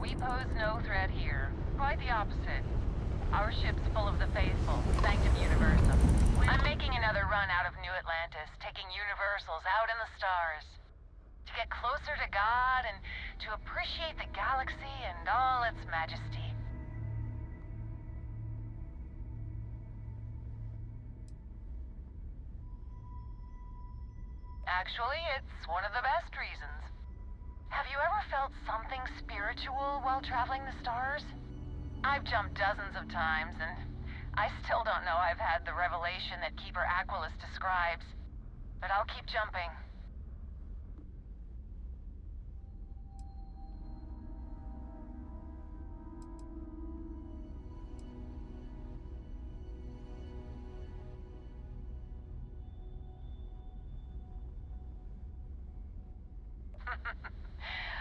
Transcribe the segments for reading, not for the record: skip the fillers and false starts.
We pose no threat here. Quite the opposite. Our ship's full of the faithful, Sanctum Universum. I'm making another run out of New Atlantis, taking Universals out in the stars. To get closer to God and to appreciate the galaxy and all its majesty. Actually, it's one of the best reasons. Have you ever felt something spiritual while traveling the stars? I've jumped dozens of times, and I still don't know I've had the revelation that Keeper Aquilus describes. But I'll keep jumping.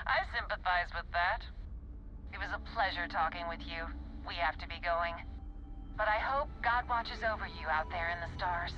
I sympathize with that. It was a pleasure talking with you. We have to be going. But I hope God watches over you out there in the stars.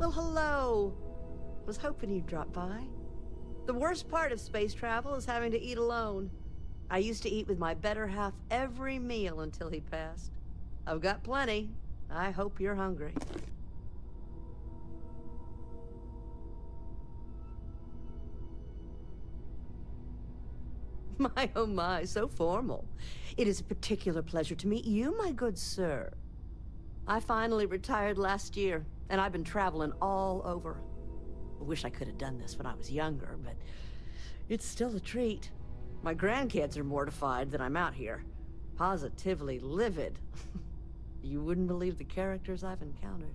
Well, hello. Was hoping you'd drop by. The worst part of space travel is having to eat alone. I used to eat with my better half every meal until he passed. I've got plenty. I hope you're hungry. My, oh my, so formal. It is a particular pleasure to meet you, my good sir. I finally retired last year, and I've been traveling all over. I wish I could have done this when I was younger, but it's still a treat. My grandkids are mortified that I'm out here. Positively livid. You wouldn't believe the characters I've encountered.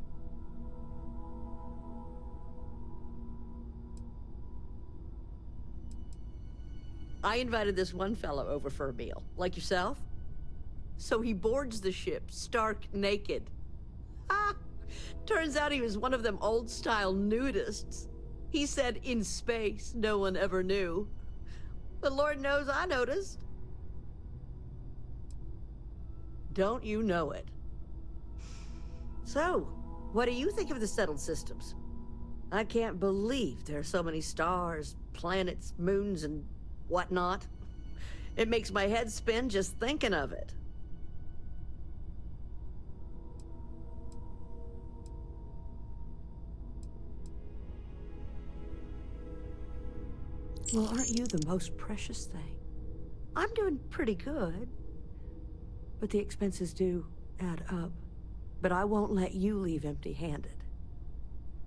I invited this one fellow over for a meal, like yourself. So he boards the ship, stark naked. Ah! Turns out he was one of them old-style nudists. He said in space, no one ever knew. But Lord knows I noticed. Don't you know it? So, what do you think of the settled systems? I can't believe there are so many stars, planets, moons, and whatnot. It makes my head spin just thinking of it. Well, aren't you the most precious thing? I'm doing pretty good, but the expenses do add up. But I won't let you leave empty-handed.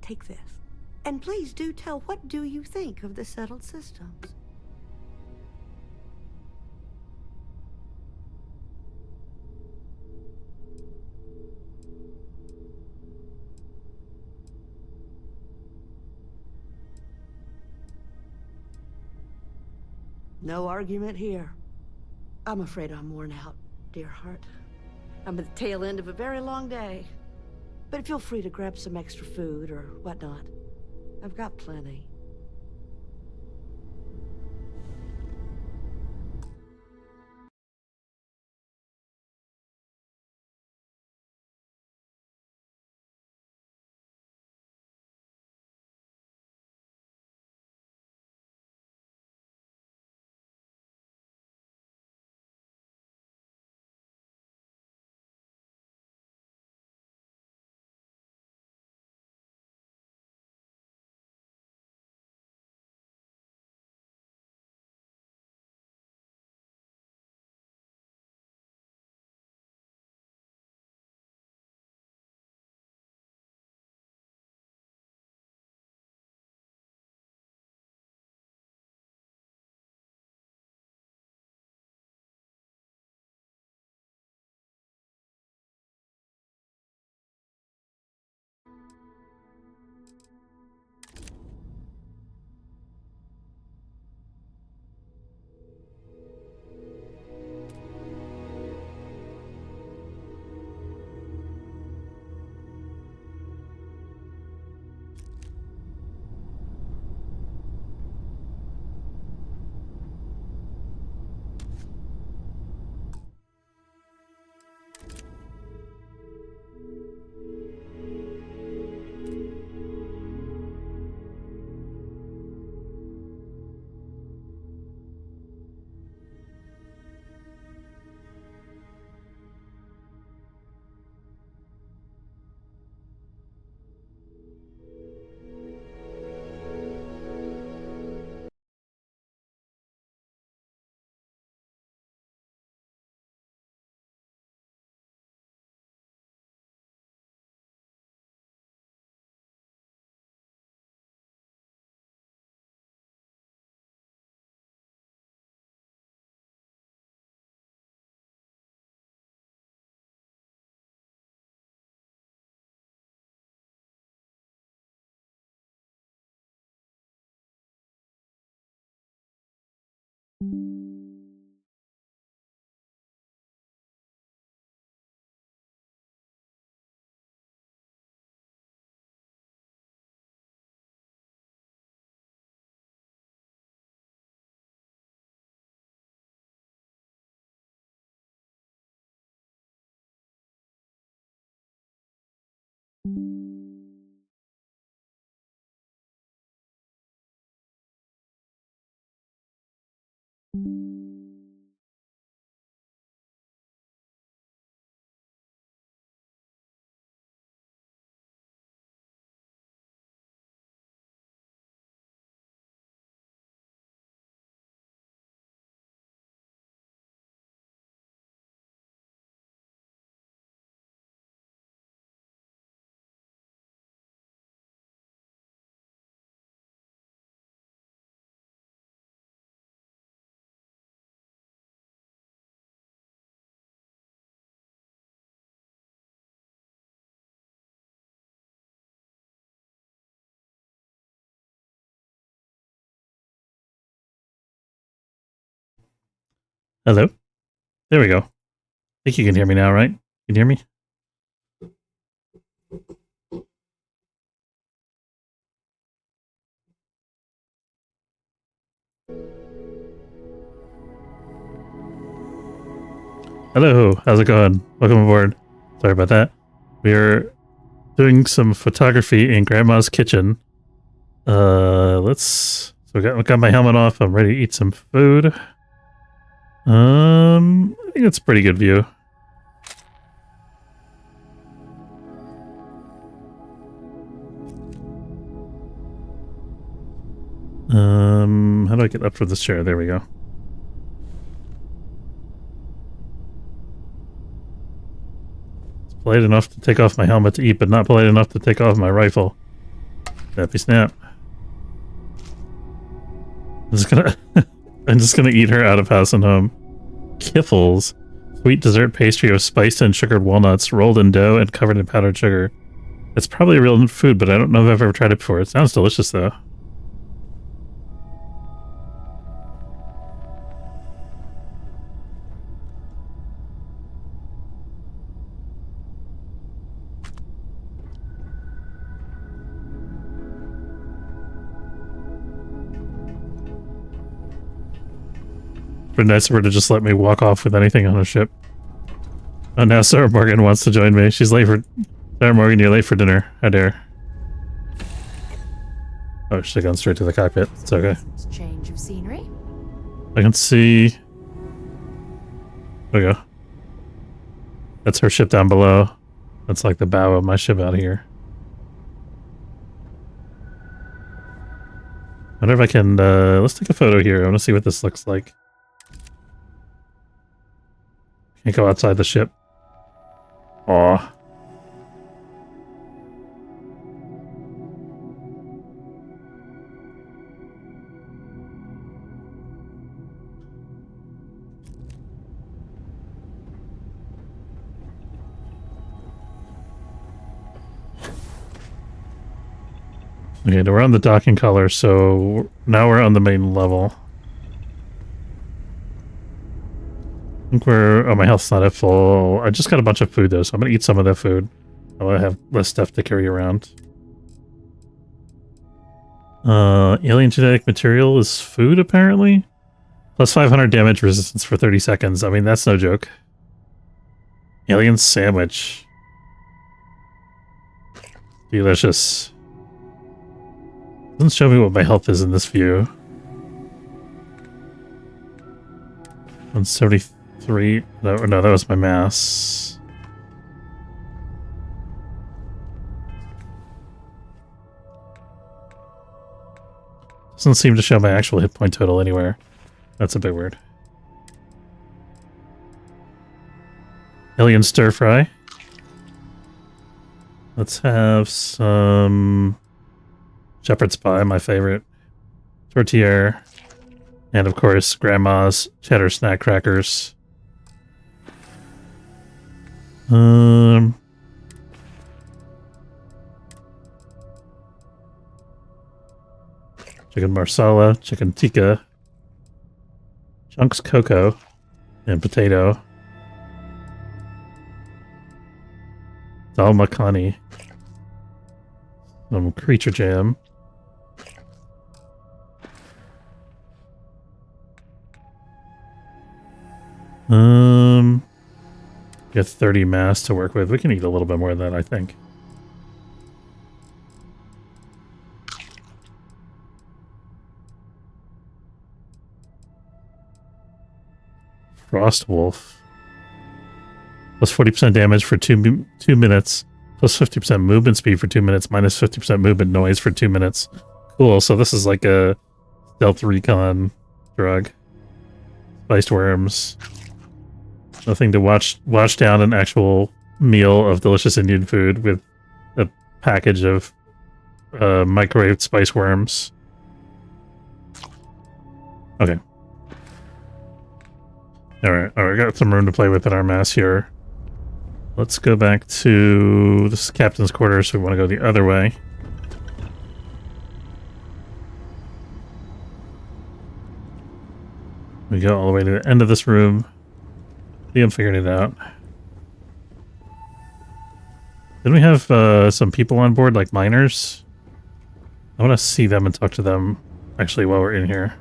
Take this. And please do tell, what do you think of the settled systems? No argument here. I'm afraid I'm worn out, dear heart. I'm at the tail end of a very long day. But feel free to grab some extra food or whatnot. I've got plenty. Hello? There we go. I think you can hear me now, right? Can you hear me? Hello, how's it going? Welcome aboard. Sorry about that. We're doing some photography in Grandma's kitchen. So I got my helmet off. I'm ready to eat some food. I think it's a pretty good view. How do I get up from this chair? There we go. It's polite enough to take off my helmet to eat, but not polite enough to take off my rifle. Snappy snap. I'm just gonna eat her out of house and home. Kiffles. Sweet dessert pastry of spiced and sugared walnuts, rolled in dough and covered in powdered sugar. It's probably a real food, but I don't know if I've ever tried it before. It sounds delicious, though. Pretty nice of her to just let me walk off with anything on a ship. Oh, now Sarah Morgan wants to join me. She's late for... Sarah Morgan, you're late for dinner. How dare. Oh, she's gone straight to the cockpit. It's okay. Change of scenery. I can see... There we go. That's her ship down below. That's like the bow of my ship out here. I wonder if I can... let's take a photo here. I want to see what this looks like. Can't go outside the ship. Aw. Okay, we're on the docking collar, so now we're on the main level. I think we're... Oh, my health's not at full. I just got a bunch of food, though, so I'm gonna eat some of that food. I have less stuff to carry around. Alien genetic material is food, apparently? Plus 500 damage resistance for 30 seconds. I mean, that's no joke. Alien sandwich. Delicious. Doesn't show me what my health is in this view. 173. No, that was my mass. Doesn't seem to show my actual hit point total anywhere. That's a bit weird. Alien stir fry. Let's have some shepherd's pie, my favorite. Tortilla. And of course, Grandma's cheddar snack crackers. Chicken marsala, chicken tikka, chunks cocoa, and potato. Dal makhani. Some creature jam. Get 30 mass to work with. We can eat a little bit more than that, I think. Frost Wolf. Plus 40% damage for 2 minutes. Plus 50% movement speed for 2 minutes. Minus 50% movement noise for 2 minutes. Cool, so this is like a stealth recon drug. Spiced worms. Nothing to wash down an actual meal of delicious Indian food with a package of microwaved spice worms. Okay. Alright, got some room to play with in our mass here. Let's go back to this is captain's quarters, so we want to go the other way. We we go all the way to the end of this room. Liam figured it out. Didn't we have some people on board, like miners? I want to see them and talk to them, actually, while we're in here.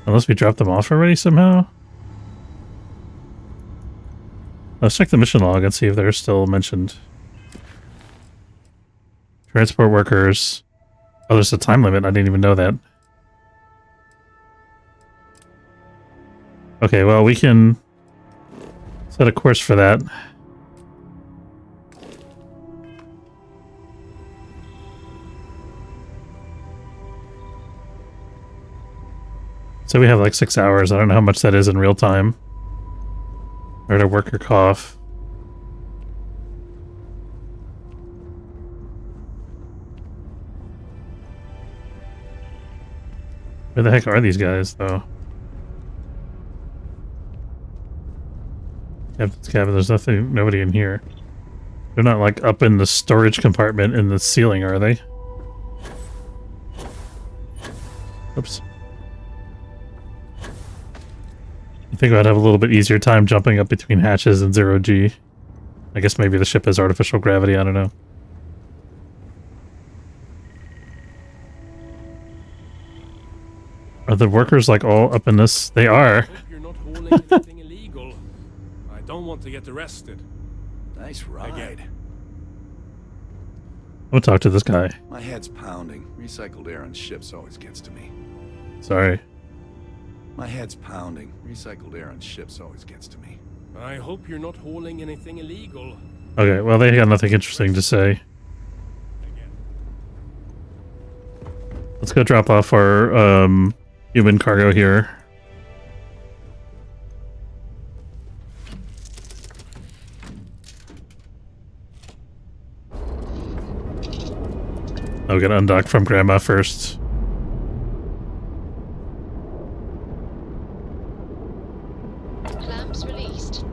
Unless we dropped them off already somehow? Let's check the mission log and see if they're still mentioned. Transport workers. Oh, there's a time limit. I didn't even know that. Okay, well, we can set a course for that. So we have like 6 hours. I don't know how much that is in real time. Heard a worker cough. Where the heck are these guys, though? Captain's cabin, there's nobody in here. They're not like up in the storage compartment in the ceiling, are they? Oops. I think I'd have a little bit easier time jumping up between hatches and 0G. I guess maybe the ship has artificial gravity, I don't know. Are the workers like all up in this? They are. Hope you're not hauling anything illegal. I don't want to get arrested. Nice ride. Again. I'm gonna talk to this guy. My head's pounding. Recycled air on ships always gets to me. Sorry. My head's pounding. Recycled air on ships always gets to me. I hope you're not hauling anything illegal. Okay, well, they got nothing interesting to say. Let's go drop off our human cargo here. I'm gonna undock from Grandma first. Clamps released.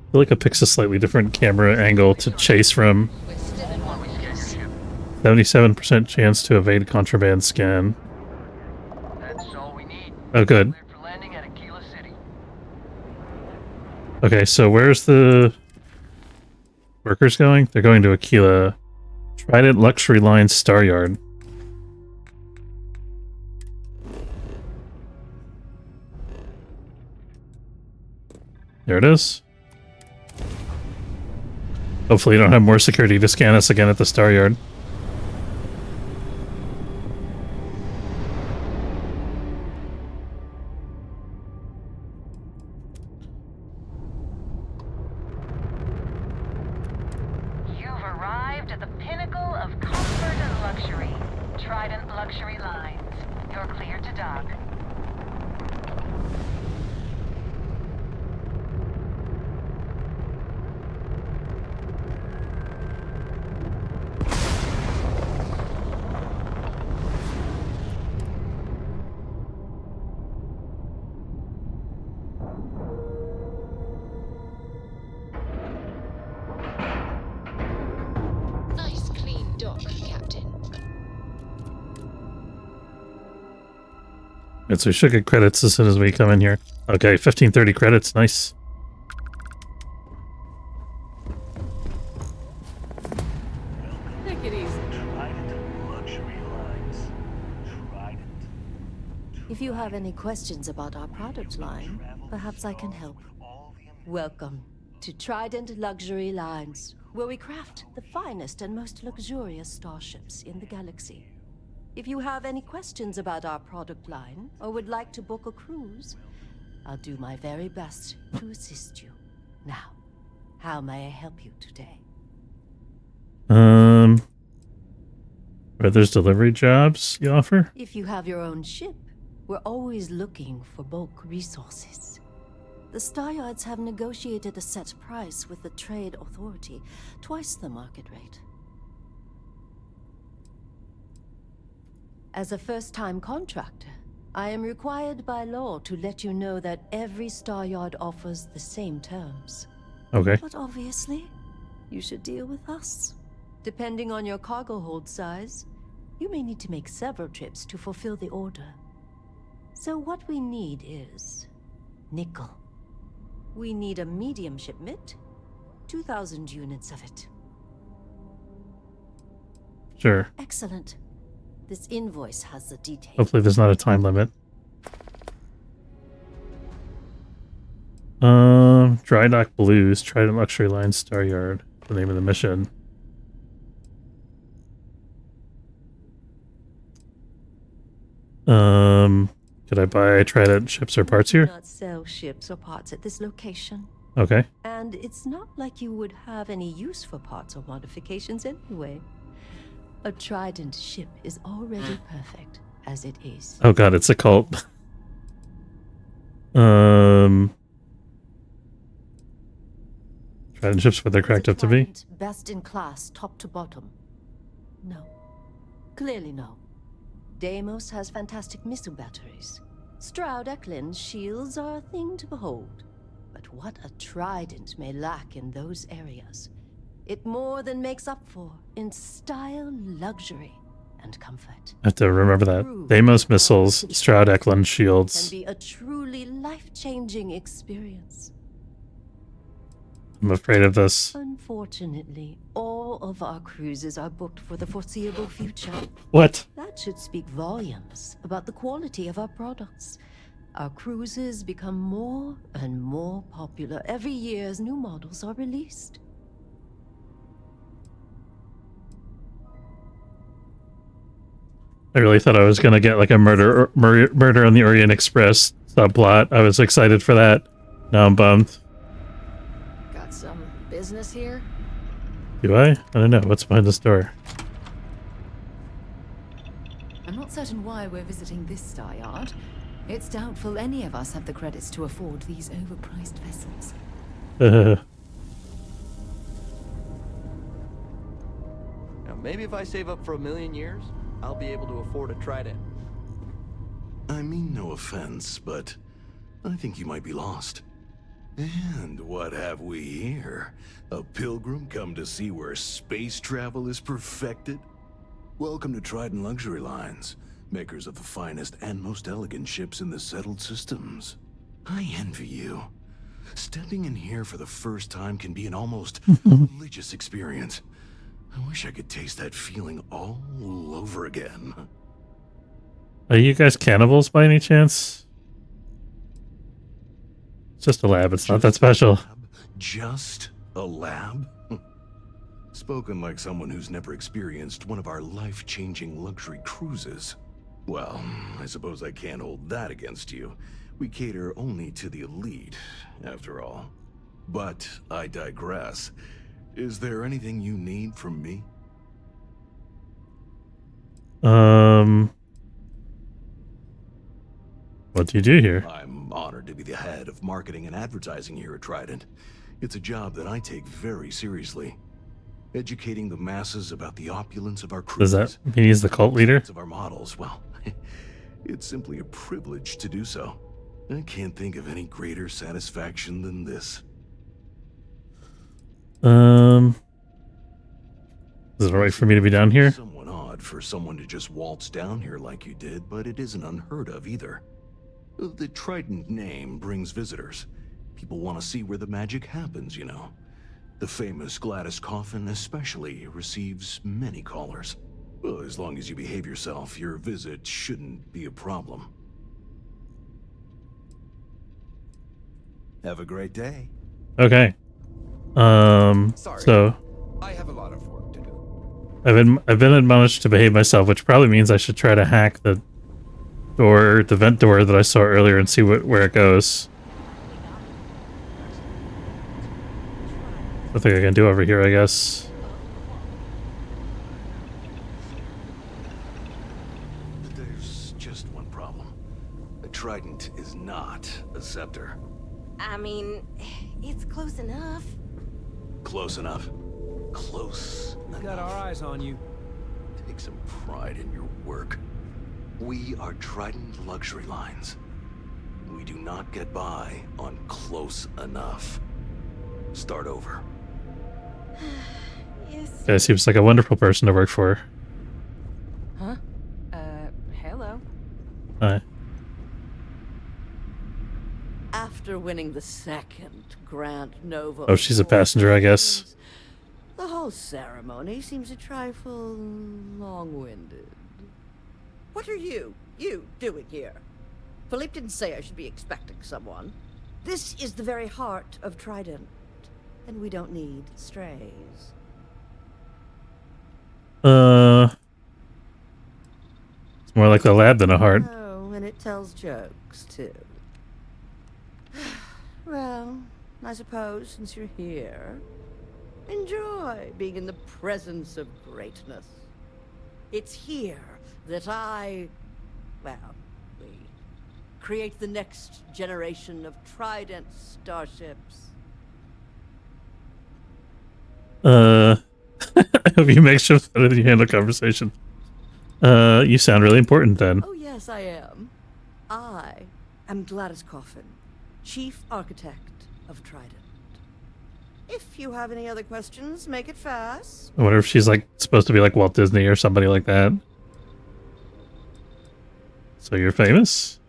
I feel like it picks a slightly different camera angle to chase from. We're still in one piece. 77% chance to evade contraband scan. That's all we need. Oh, good. Cleared for landing at Aquila City. Okay, so where's the workers going? They're going to Aquila. Trident Luxury Line Star Yard. There it is. Hopefully you don't have more security to scan us again at the Star Yard. You've arrived at the pinnacle of comfort and luxury. Trident Luxury Lines. You're clear to dock. Nice clean dock, Captain. Right, so we should get credits as soon as we come in here. Okay, 1530 credits, nice. Take it easy. Trident Luxury Lines. Trident. If you have any questions about our product line, perhaps I can help. Welcome to Trident Luxury Lines, where we craft the finest and most luxurious starships in the galaxy. If you have any questions about our product line, or would like to book a cruise, I'll do my very best to assist you. Now, how may I help you today? Are there's delivery jobs you offer? If you have your own ship, we're always looking for bulk resources. The Staryards have negotiated a set price with the Trade Authority, twice the market rate. As a first-time contractor, I am required by law to let you know that every Staryard offers the same terms. Okay. But obviously, you should deal with us. Depending on your cargo hold size, you may need to make several trips to fulfill the order. So what we need is nickel. We need a medium shipment, 2,000 units of it. Sure. Excellent. This invoice has the details. Hopefully there's not a time limit. Dry Dock Blues, Trident Luxury Line Star Yard. The name of the mission. Could I buy Trident ships or parts We do here? not sell ships or parts at this location. Okay. And it's not like you would have any use for parts or modifications anyway. A Trident ship is already perfect as it is. Oh god, it's a cult. Trident ships, what they're cracked up to be. Best in class, top to bottom. No. Clearly no. Deimos has fantastic missile batteries. Stroud Eklund's shields are a thing to behold. But what a Trident may lack in those areas, it more than makes up for in style, luxury, and comfort. I have to remember that. Deimos missiles, Stroud Eklund Can shields. be a truly life-changing experience. I'm afraid of this. Unfortunately, all of our cruises are booked for the foreseeable future. What? That should speak volumes about the quality of our products. Our cruises become more and more popular every year as new models are released. I really thought I was gonna get like a murder on the Orient Express subplot. I was excited for that. Now I'm bummed. Got some business here? Do I? I don't know. What's behind this door? I'm not certain why we're visiting this star yard. It's doubtful any of us have the credits to afford these overpriced vessels. Now, maybe if I save up for 1,000,000 years, I'll be able to afford a Trident. I mean no offense, but I think you might be lost. And what have we here? A pilgrim come to see where space travel is perfected? Welcome to Trident Luxury Lines, makers of the finest and most elegant ships in the settled systems. I envy you. Stepping in here for the first time can be an almost religious experience. I wish I could taste that feeling all over again. Are you guys cannibals by any chance? It's just a lab. It's not that special. Just a lab? Spoken like someone who's never experienced one of our life-changing luxury cruises. Well, I suppose I can't hold that against you. We cater only to the elite, after all. But I digress. Is there anything you need from me? What do you do here? I'm honored to be the head of marketing and advertising here at Trident. It's a job that I take very seriously. Educating the masses about the opulence of our Does cruises. that mean he's the cult leader? Of our models, well, it's simply a privilege to do so. I can't think of any greater satisfaction than this. Is it alright for me to be down here? Somewhat odd for someone to just waltz down here like you did, but it isn't unheard of either. The Trident name brings visitors. People want to see where the magic happens, you know. The famous Gladys Coffin especially receives many callers. Well, as long as you behave yourself, your visit shouldn't be a problem. Have a great day. Okay. So I have a lot of work to do. I've been admonished to behave myself, which probably means I should try to hack the door, the vent door that I saw earlier, and see where it goes. Nothing I can do over here, I guess. There's just one problem. A trident is not a scepter. I mean, it's close enough. Close enough. Close Got enough. our eyes on you. Take some pride in your work. We are Trident Luxury Lines. We do not get by on close enough. Start over. Yes. Guy seems like a wonderful person to work for. Huh? Hello. Hi. After winning the second Grant Nova. Oh, she's a passenger, I guess. The whole ceremony seems a trifle long-winded. What are you doing here? Philippe didn't say I should be expecting someone. This is the very heart of Trident, and we don't need strays. It's more like a lab than a heart. Oh, and it tells jokes, too. Well, I suppose since you're here, enjoy being in the presence of greatness. It's here that we create the next generation of Trident starships. I hope you make sure that you handle conversation. You sound really important then. Oh, yes, I am. I am Gladys Coffin, Chief Architect of Trident. If you have any other questions, make it fast. I wonder if she's like supposed to be like Walt Disney or somebody like that. So you're famous?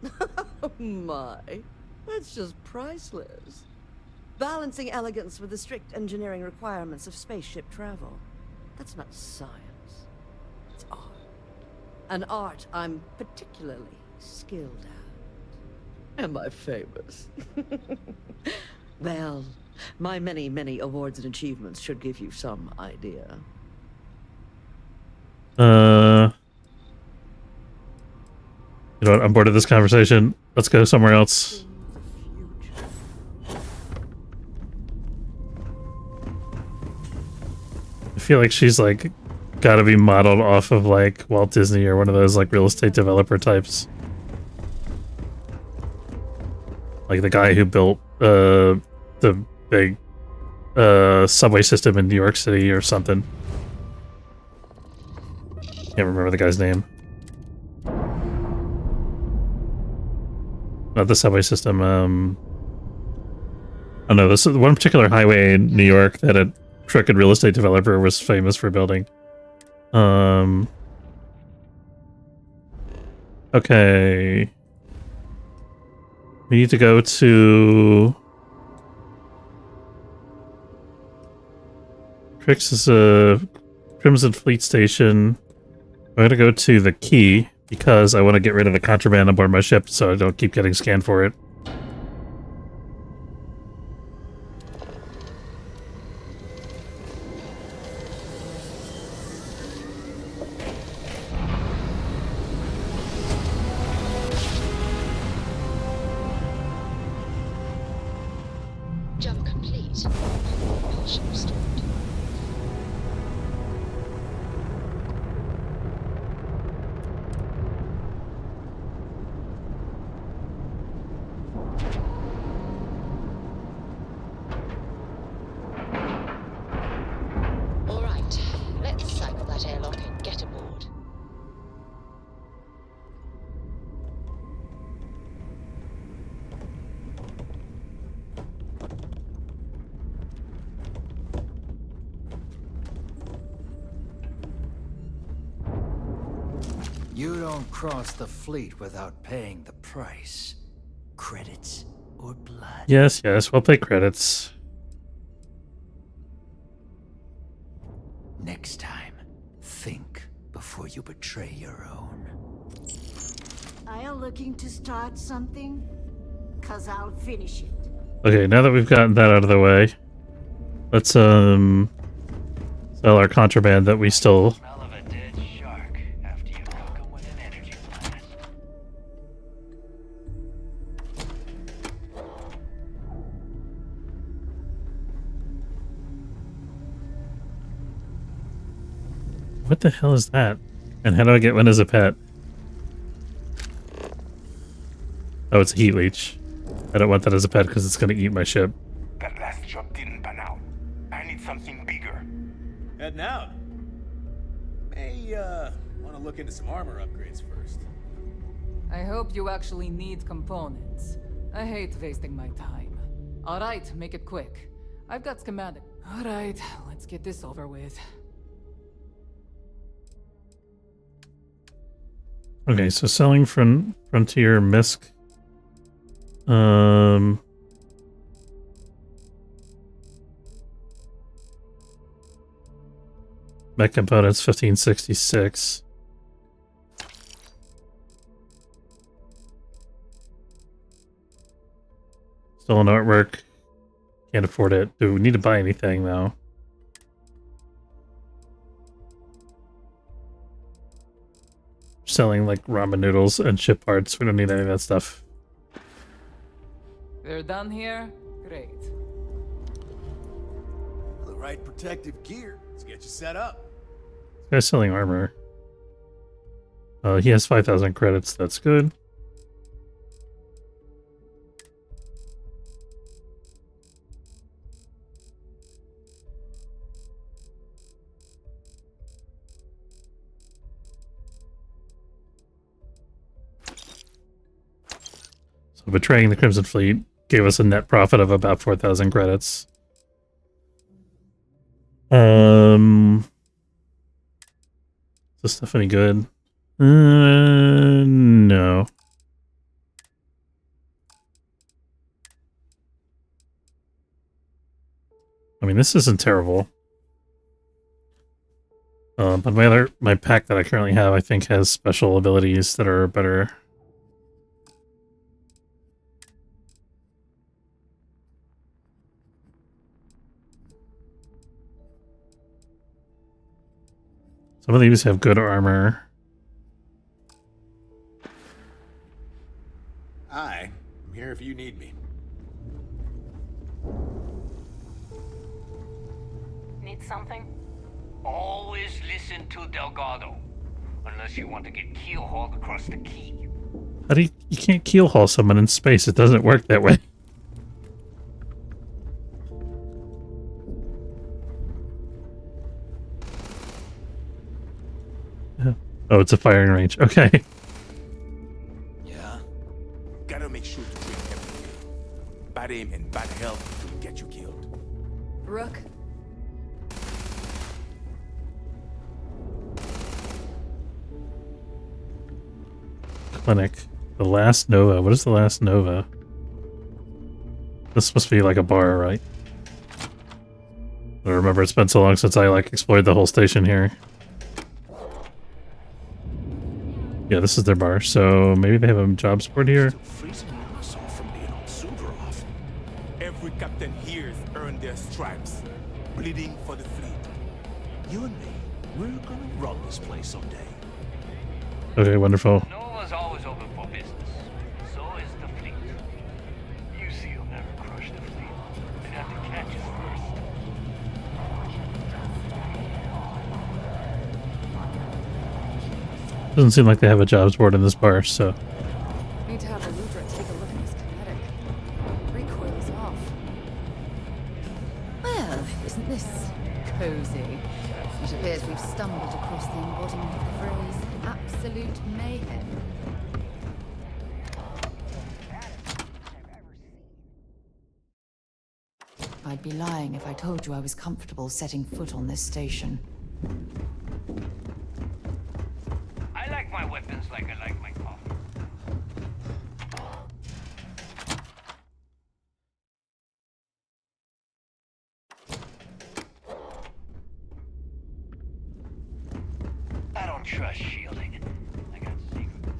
Oh my, that's just priceless. Balancing elegance with the strict engineering requirements of spaceship travel. That's not science. It's art. An art I'm particularly skilled at. Am I famous? Well, my many, many awards and achievements should give you some idea. You know what? I'm bored of this conversation. Let's go somewhere else. I feel like she's like gotta be modeled off of like Walt Disney or one of those like real estate developer types. Like the guy who built the big subway system in New York City or something. Can't remember the guy's name. Not the subway system. Oh no, this is one particular highway in New York that a crooked real estate developer was famous for building. Okay. We need to go to Crix's Crimson Fleet Station. I'm gonna go to the key because I want to get rid of the contraband aboard my ship so I don't keep getting scanned for it. Jump complete. Propulsion restored. All right, let's cycle that airlock and get aboard. You don't cross the fleet without paying the price. Credits or blood. Yes, we'll pay credits. Next time, think before you betray your own. Are you looking to start something? 'Cause I'll finish it. Okay, now that we've gotten that out of the way, let's sell our contraband that we stole. What the hell is that? And how do I get one as a pet? Oh, it's a heat leech. I don't want that as a pet because it's going to eat my ship. That last job didn't pan out. I need something bigger. Heading out. May, want to look into some armor upgrades first. I hope you actually need components. I hate wasting my time. Alright, make it quick. I've got schematic. Alright, let's get this over with. Okay, so selling Frontier Misc. Mech components 1566. Stolen artwork. Can't afford it. Do we need to buy anything though? Selling like ramen noodles and ship parts. We don't need any of that stuff. We're done here? Great. The right protective gear. Let's get you set up. This guy's selling armor. He has 5,000 credits. That's good. So betraying the Crimson Fleet gave us a net profit of about 4,000 credits. Is this stuff any good? No. I mean, this isn't terrible. But my pack that I currently have, I think, has special abilities that are better. Some of these have good armor. Hi, I'm here if you need me. Need something? Always listen to Delgado. Unless you want to get keel-hauled across the key. How do you can't keel haul someone in space? It doesn't work that way. Oh, it's a firing range. Okay. Yeah. Gotta make sure to drink everything. Bad aim and bad health will get you killed. Rook. Clinic. The last Nova. What is the last Nova? This must be like a bar, right? I remember it's been so long since I explored the whole station here. Yeah, this is their bar, so maybe they have a jobs board here. Every captain here's earned their stripes, bleeding for the fleet. You and me, we're gonna run this place someday. Okay, wonderful. Nova's always open for business. So is the fleet. You see, you'll never crush the fleet. They'd have to catch us first. Doesn't seem like they have a jobs board in this bar, so. Need to have a Ludra take a look at this kinetic. Recoil's off. Well, isn't this cozy? It appears we've stumbled across the embodiment of the phrase absolute mayhem. I'd be lying if I told you I was comfortable setting foot on this station. I like my weapons like I like my coffee. I don't trust shielding. I got secret.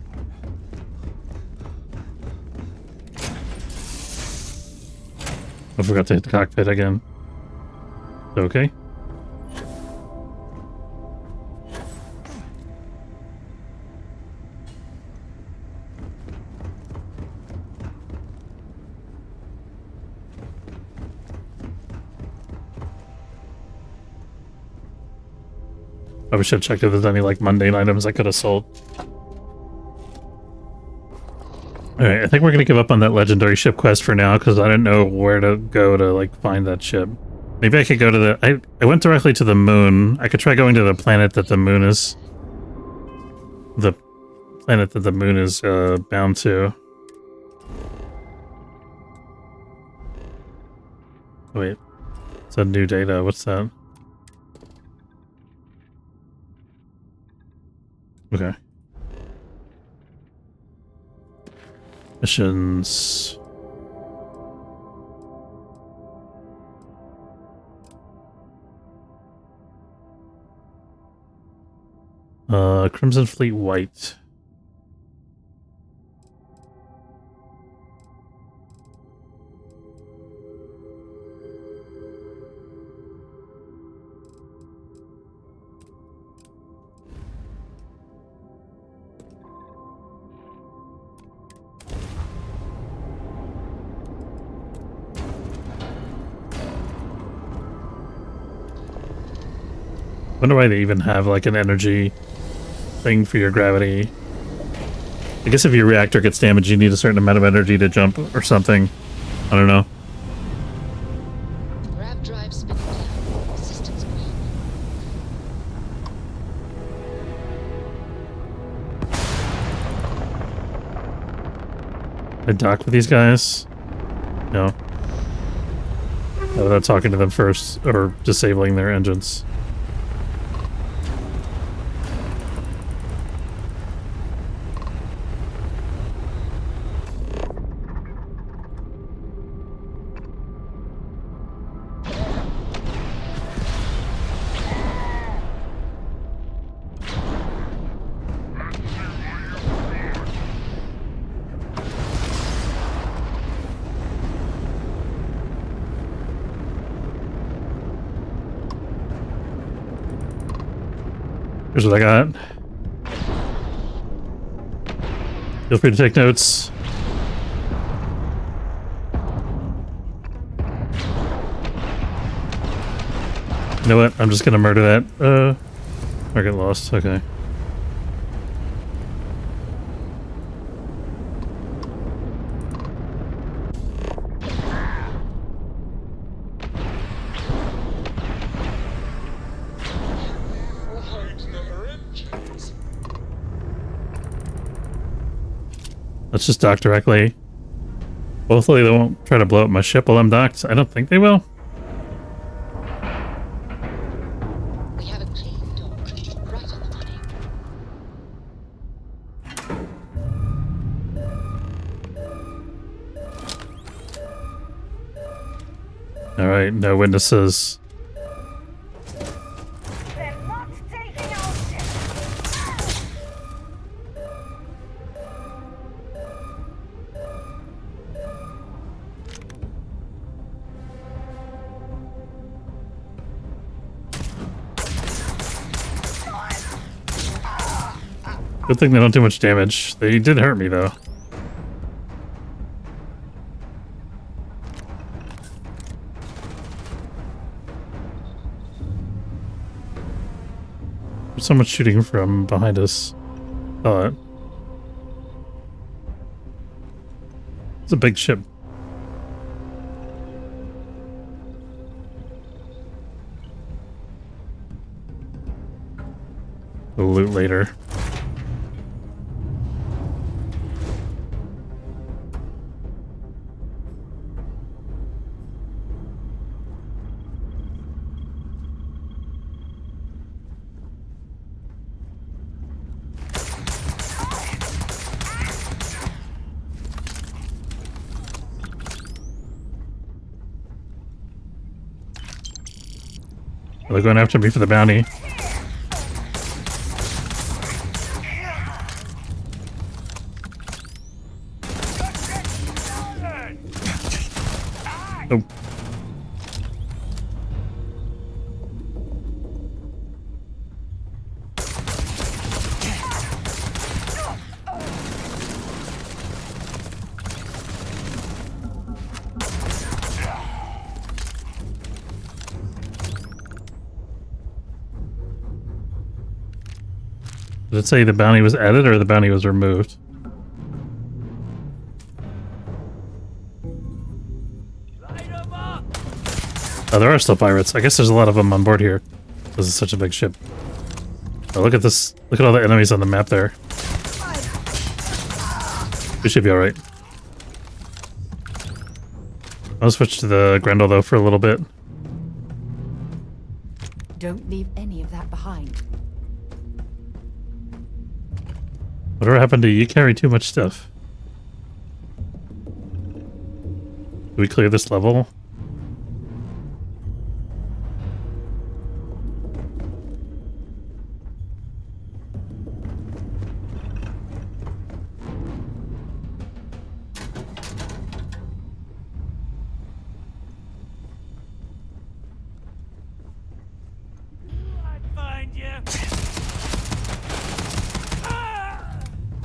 I forgot to hit the cockpit again. Okay. I should have checked if there's any mundane items I could have sold. Alright, I think we're gonna give up on that legendary ship quest for now, because I don't know where to go to, like, find that ship. Maybe I could go to the... I went directly to the moon. I could try going to the planet that the moon is... The planet that the moon is, bound to. Wait. It's a new data. What's that? Okay. Missions. Crimson Fleet White. Wonder why they even have like an energy thing for your gravity. I guess if your reactor gets damaged, you need a certain amount of energy to jump or something. I don't know. Grav drive spinning down. Systems green. I dock with these guys? No. Without talking to them first or disabling their engines. Here's what I got. Feel free to take notes. You know what? I'm just gonna murder that. I get lost. Okay. Let's just dock directly. Hopefully they won't try to blow up my ship while I'm docked. I don't think they will. We have a clean dock. Right on the money. Alright, no witnesses. Good thing they don't do much damage. They did hurt me, though. There's someone shooting from behind us. Saw it. It's a big ship. We'll loot later. They're going after me for the bounty. Oh. Did it say the bounty was added or the bounty was removed? Oh, there are still pirates. I guess there's a lot of them on board here. This is such a big ship. Oh, look at this. Look at all the enemies on the map there. We should be alright. I'll switch to the Grendel, though, for a little bit. Don't leave any of that behind. Whatever happened to you carry too much stuff? Do we clear this level?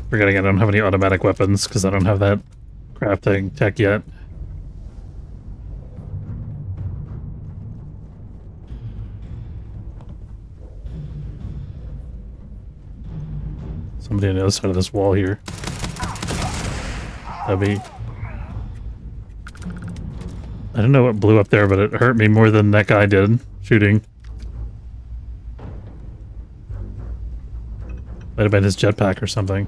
Forgetting I don't have any automatic weapons because I don't have that crafting tech yet. Somebody on the other side of this wall here. That'd be... I don't know what blew up there, but it hurt me more than that guy did shooting. Might have been his jetpack or something.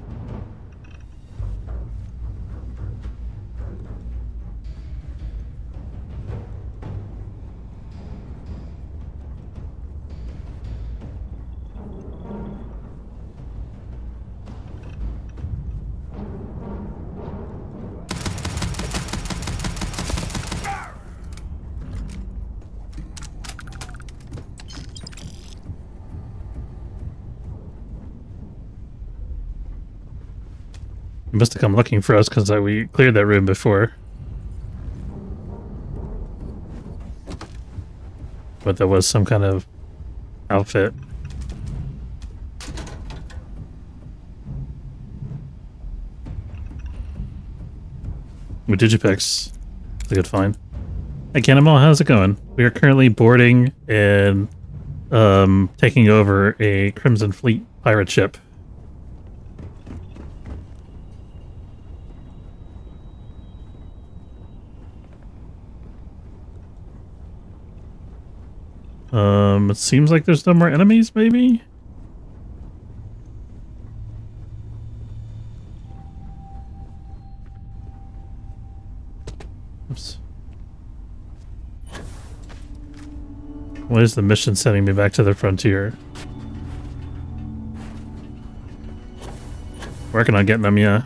He must have come looking for us because we cleared that room before. But there was some kind of outfit. With Digipix. It's a good find. Hey Cannonball, how's it going? We are currently boarding and taking over a Crimson Fleet pirate ship. It seems like there's no more enemies, maybe? Oops. Why is the mission sending me back to the frontier? Working on getting them, yeah.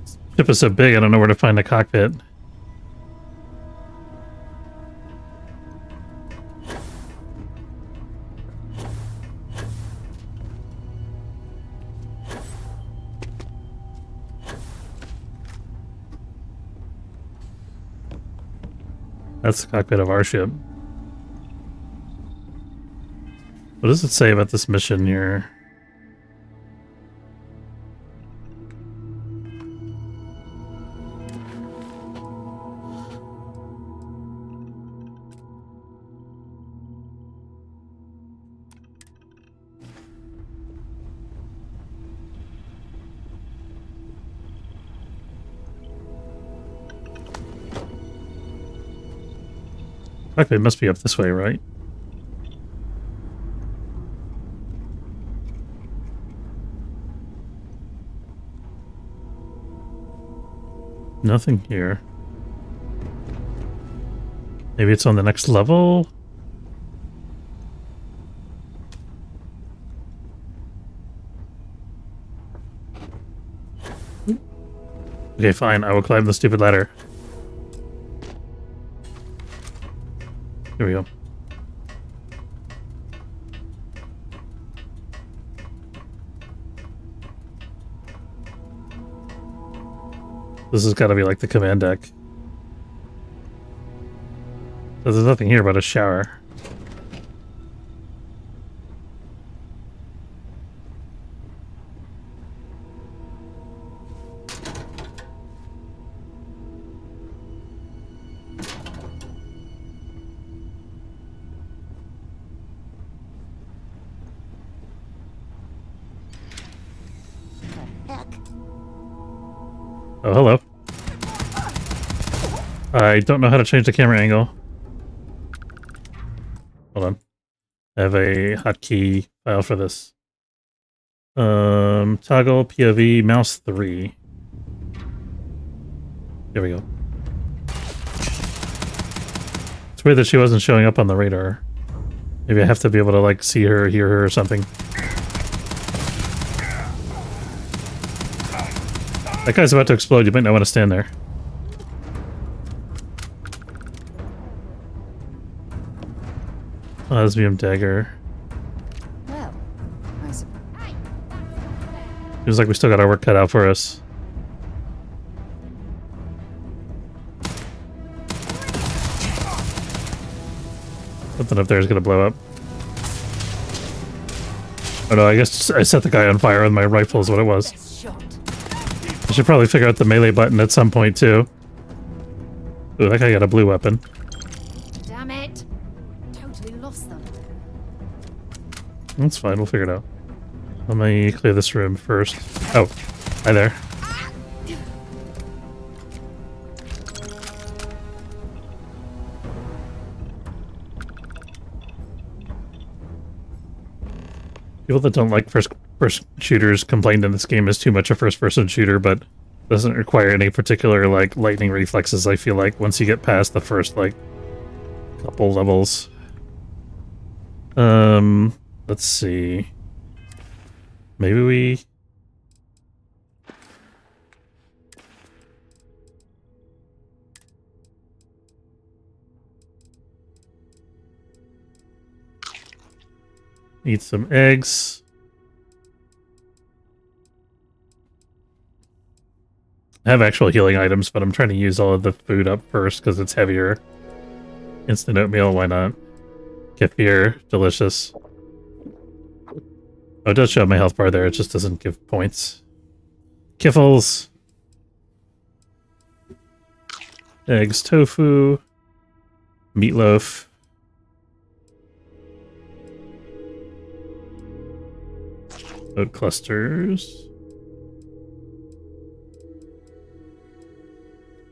This ship is so big, I don't know where to find the cockpit. That's the cockpit of our ship. What does it say about this mission here? Cockpit must be up this way, right? Nothing here. Maybe it's on the next level? Okay, fine. I will climb the stupid ladder. Here we go. This has got to be like the command deck. So there's nothing here but a shower. Oh, hello. I don't know how to change the camera angle. Hold on. I have a hotkey file for this. Toggle POV mouse 3. There we go. It's weird that she wasn't showing up on the radar. Maybe I have to be able to like see her, hear her, or something. That guy's about to explode. You might not want to stand there. Osmium dagger. Well, I suppose. Feels like we still got our work cut out for us. Something up there is gonna blow up. Oh no, I guess I set the guy on fire with my rifle is what it was. I should probably figure out the melee button at some point too. Ooh, that guy got a blue weapon. Damn it! Totally lost them. That's fine, we'll figure it out. Let me clear this room first. Oh, hi there. People that don't like first shooters complained in this game is too much a first-person shooter, but doesn't require any particular like lightning reflexes. I feel like once you get past the first like couple levels. Let's see. Maybe we. Eat some eggs. I have actual healing items, but I'm trying to use all of the food up first because it's heavier. Instant oatmeal, why not? Kefir, delicious. Oh, it does show up my health bar there, it just doesn't give points. Kiffles. Eggs, tofu. Meatloaf. Oat clusters.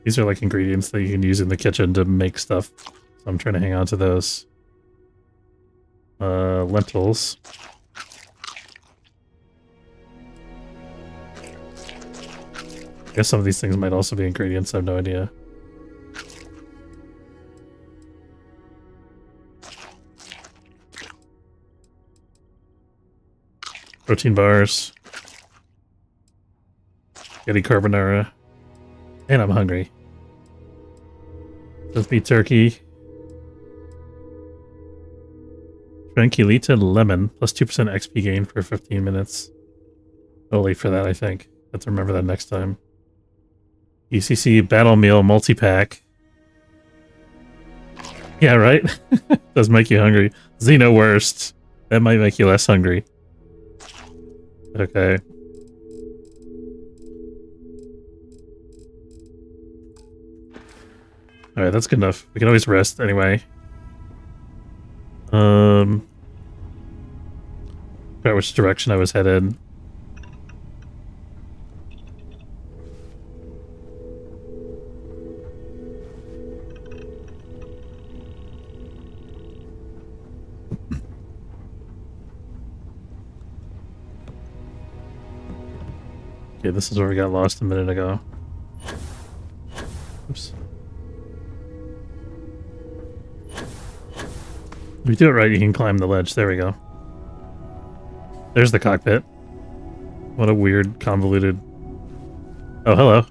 These are like ingredients that you can use in the kitchen to make stuff. So I'm trying to hang on to those. Lentils. I guess some of these things might also be ingredients, I have no idea. Protein bars. Spaghetti carbonara. And I'm hungry. Let's be turkey. Tranquilita lemon. Plus 2% XP gain for 15 minutes. I'll wait for that, I think. Have to remember that next time. UCC Battle Meal Multi-Pack. Yeah, right? Does make you hungry. Xeno Worst. That might make you less hungry. Okay. Alright, that's good enough. We can always rest anyway. Forgot which direction I was headed. Okay, this is where we got lost a minute ago. Oops. If you do it right, you can climb the ledge. There we go. There's the cockpit. What a weird, convoluted... Oh, hello.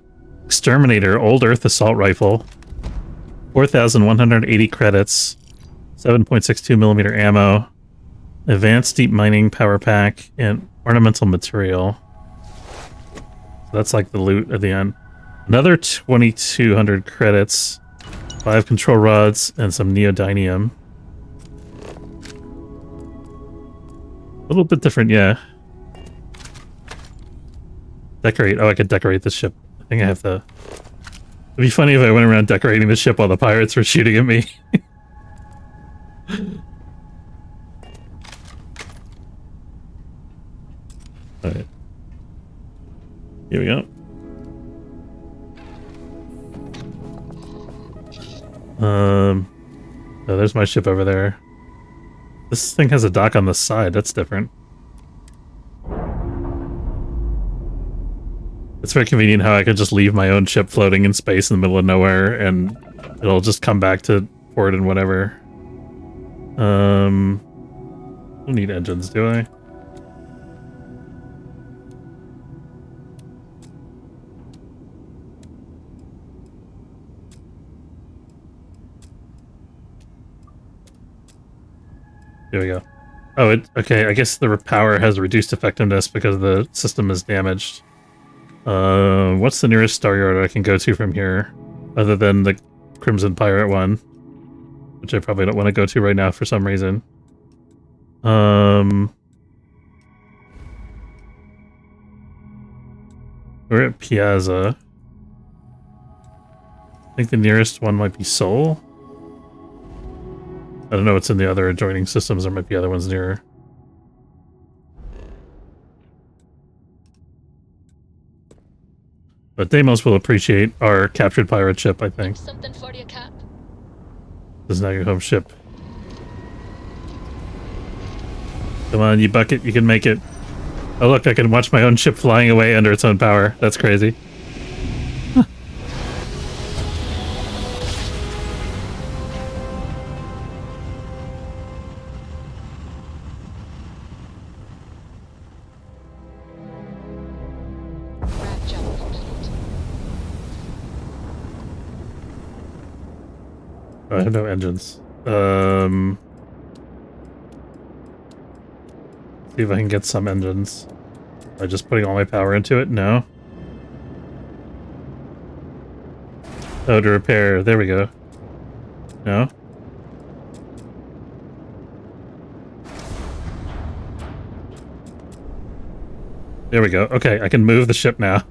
Exterminator, Old Earth Assault Rifle. 4,180 credits. 7.62mm ammo. Advanced Deep Mining Power Pack. And Ornamental Material. So that's like the loot at the end. Another 2,200 credits. 5 control rods and some neodymium. A little bit different, yeah. Decorate. Oh, I could decorate this ship. I think I have to... It'd be funny if I went around decorating the ship while the pirates were shooting at me. Alright. Here we go. there's my ship over there. This thing has a dock on the side. That's different. It's very convenient how I could just leave my own ship floating in space in the middle of nowhere, and it'll just come back to port and whatever. Don't need engines, do I? There we go. Oh, okay, I guess the power has reduced effectiveness because the system is damaged. What's the nearest star yard I can go to from here? Other than the Crimson Pirate one. Which I probably don't want to go to right now for some reason. We're at Piazza. I think the nearest one might be Seoul. I don't know what's in the other adjoining systems. There might be other ones nearer. But Deimos will appreciate our captured pirate ship, I think. Something for you, Cap. This is now your home ship. Come on, you bucket, you can make it. Oh look, I can watch my own ship flying away under its own power. That's crazy. I have no engines. See if I can get some engines. By just putting all my power into it? No. Oh, to repair. There we go. No? There we go. Okay, I can move the ship now.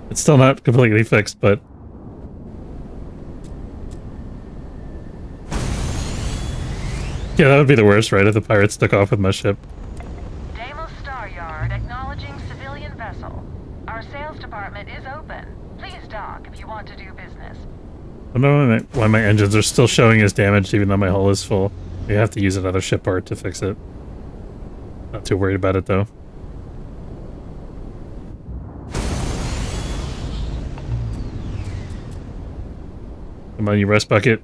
It's still not completely fixed, but... yeah, that would be the worst, right? If the pirates took off with my ship. Deimos Star Yard acknowledging civilian vessel. Our sales department is open. Please dock if you want to do business. I don't know why my engines are still showing as damaged even though my hull is full. You have to use another ship part to fix it. Not too worried about it though. Come on, you rust bucket.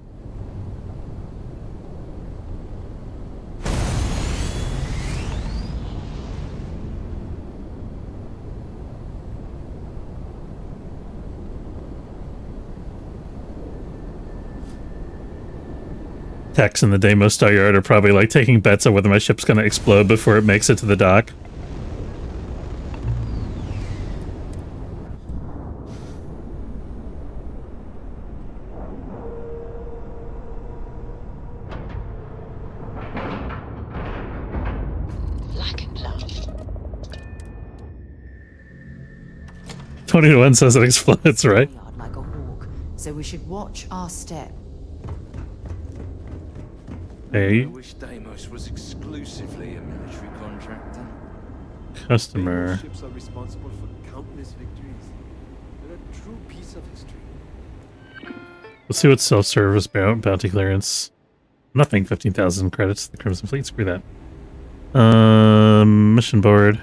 Techs in the Deimos Star Yard are probably like taking bets on whether my ship's gonna explode before it makes it to the dock. Lack and love. 21 says it explodes, right? Like a hawk, so we should watch our step. Hey. I wish Deimos was exclusively a military contractor. Customer. Deimos ships are responsible for countless victories. They're a true piece of history. Let's see what self-service bounty clearance. Nothing. 15,000 credits. The Crimson Fleet. Screw that. Mission board.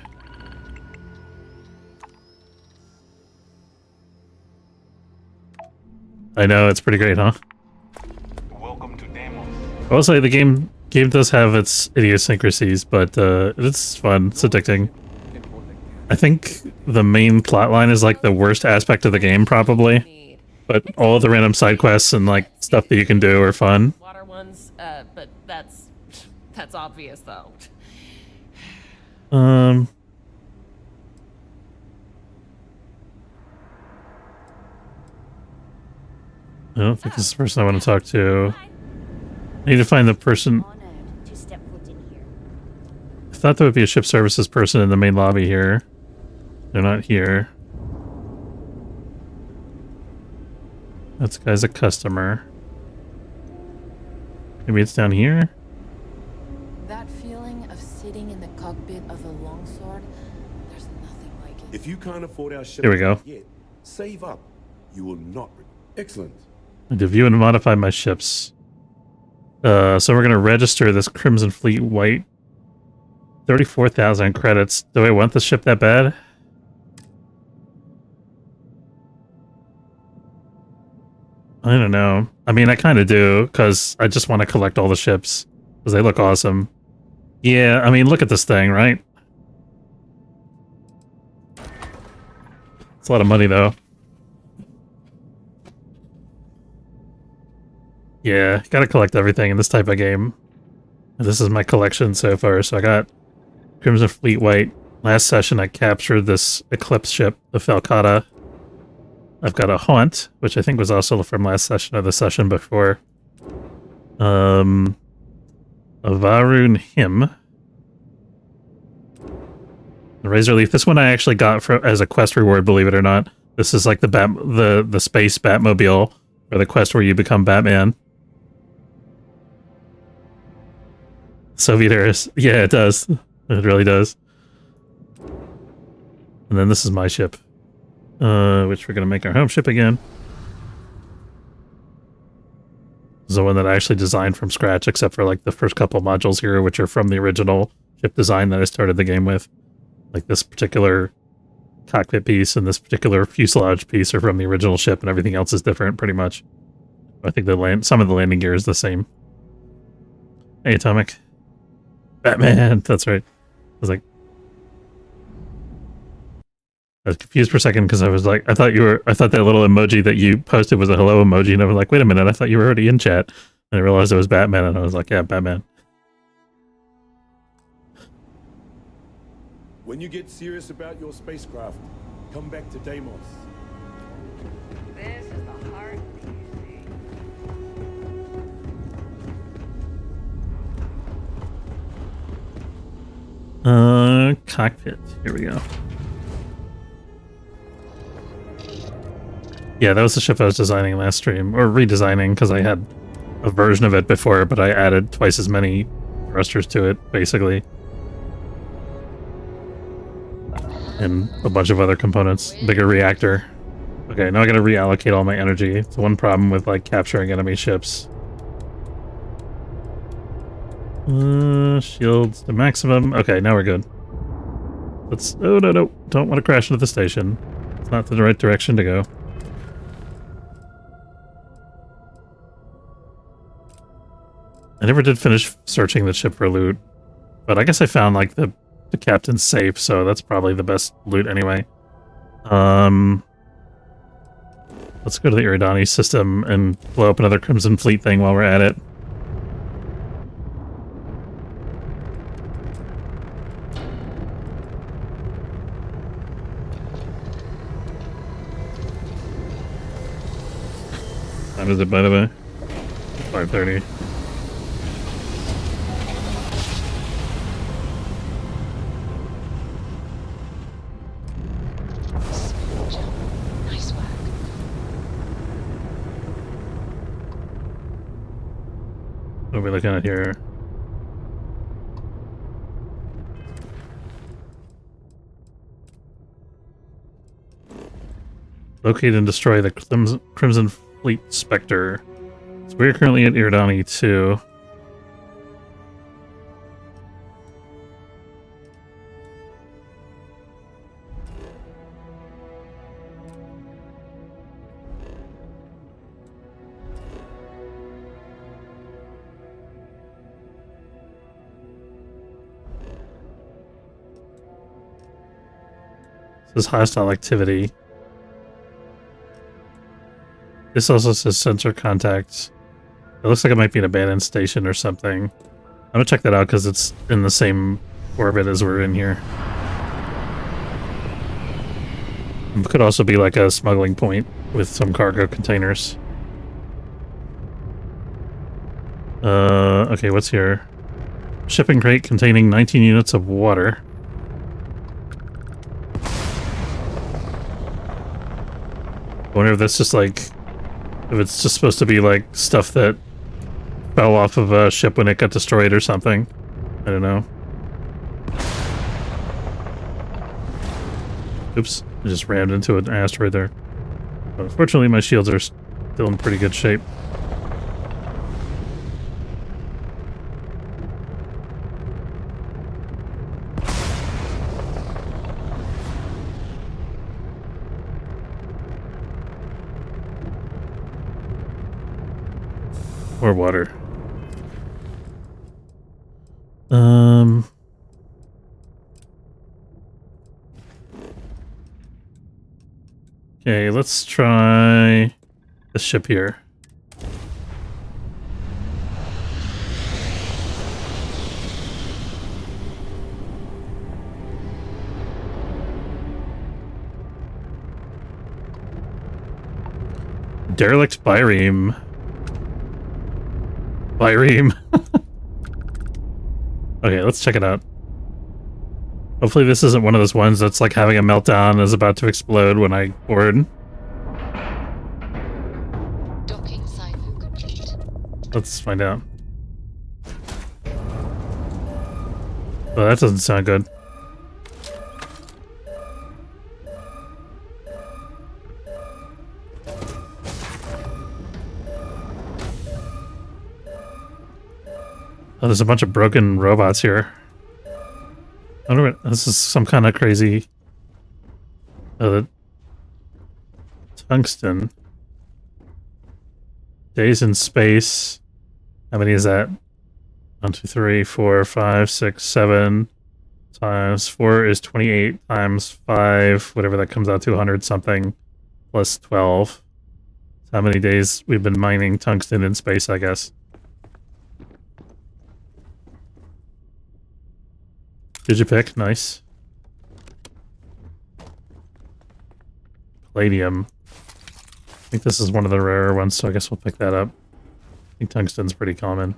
I know, it's pretty great, huh? Welcome to Deimos. I will say the game does have its idiosyncrasies, but it's fun. It's addicting. I think the main plotline is like the worst aspect of the game, probably. But all the random side quests and like stuff that you can do are fun. Water ones, but that's obvious though. I don't think this is the person I want to talk to. I need to find the person. I thought there would be a ship services person in the main lobby here. They're not here. That guy's a customer. Maybe it's down here? That feeling of sitting in the cockpit of a longsword, there's nothing like it. If you can't afford our ship Here we go. yet, save up. You will not. Excellent. I need to view and modify my ships. So we're gonna register this Crimson Fleet White. 34,000 credits. Do I want the ship that bad? I don't know. I mean, I kind of do, because I just want to collect all the ships, because they look awesome. Yeah, I mean, look at this thing, right? It's a lot of money, though. Yeah, gotta collect everything in this type of game. And this is my collection so far, so I got Crimson Fleet White. Last session, I captured this Eclipse ship, the Falcata. I've got a Haunt, which I think was also from last session or the session before. A Varun Him. The Razor Leaf. This one I actually got as a quest reward, believe it or not. This is like the space Batmobile, or the quest where you become Batman. Soviet eras. Yeah, it does. It really does. And then this is my ship. Which we're going to make our home ship again. This is the one that I actually designed from scratch, except for like the first couple modules here, which are from the original ship design that I started the game with. Like this particular cockpit piece and this particular fuselage piece are from the original ship, and everything else is different, pretty much. I think some of the landing gear is the same. Hey, Atomic. Batman, that's right. I was like... I was confused for a second because I was like, I thought that little emoji that you posted was a hello emoji, and I was like, wait a minute, I thought you were already in chat. And I realized it was Batman, and I was like, yeah, Batman. When you get serious about your spacecraft, come back to Deimos. This is the heart of DC. Cockpit. Here we go. Yeah, that was the ship I was designing last stream, or redesigning, because I had a version of it before, but I added twice as many thrusters to it, basically. And a bunch of other components. Bigger reactor. Okay, now I gotta reallocate all my energy. It's one problem with, like, capturing enemy ships. Shields to maximum. Okay, now we're good. Let's... Oh, no. Don't want to crash into the station. It's not the right direction to go. I never did finish searching the ship for loot, but I guess I found, like, the captain's safe, so that's probably the best loot anyway. Let's go to the Iridani system and blow up another Crimson Fleet thing while we're at it. What time is it, by the way? 5:30. What are we looking at here? Locate and destroy the Crimson Fleet Spectre. So we're currently at Iridani 2. This is hostile activity. This also says sensor contacts. It looks like it might be an abandoned station or something. I'm gonna check that out because it's in the same orbit as we're in here. It could also be like a smuggling point with some cargo containers. Okay, what's here? Shipping crate containing 19 units of water. I wonder if that's just like, if it's just supposed to be like stuff that fell off of a ship when it got destroyed or something. I don't know. Oops, I just rammed into an asteroid there. But unfortunately my shields are still in pretty good shape. More water. Okay, let's try the ship here. Derelict Byreme. Byreme. Okay, let's check it out. Hopefully this isn't one of those ones that's like having a meltdown and is about to explode when I board. Docking scifi complete. Let's find out. Well, that doesn't sound good. Oh, there's a bunch of broken robots here. I wonder what this is, some kind of crazy the tungsten. Days in space. How many is that? 1, 2, 3, 4, 5, 6, 7 times 4 is 28 times 5, whatever that comes out to, 100 something, plus 12. So how many days we've been mining tungsten in space, I guess. Did you pick? Nice. Palladium. I think this is one of the rarer ones, so I guess we'll pick that up. I think tungsten's pretty common.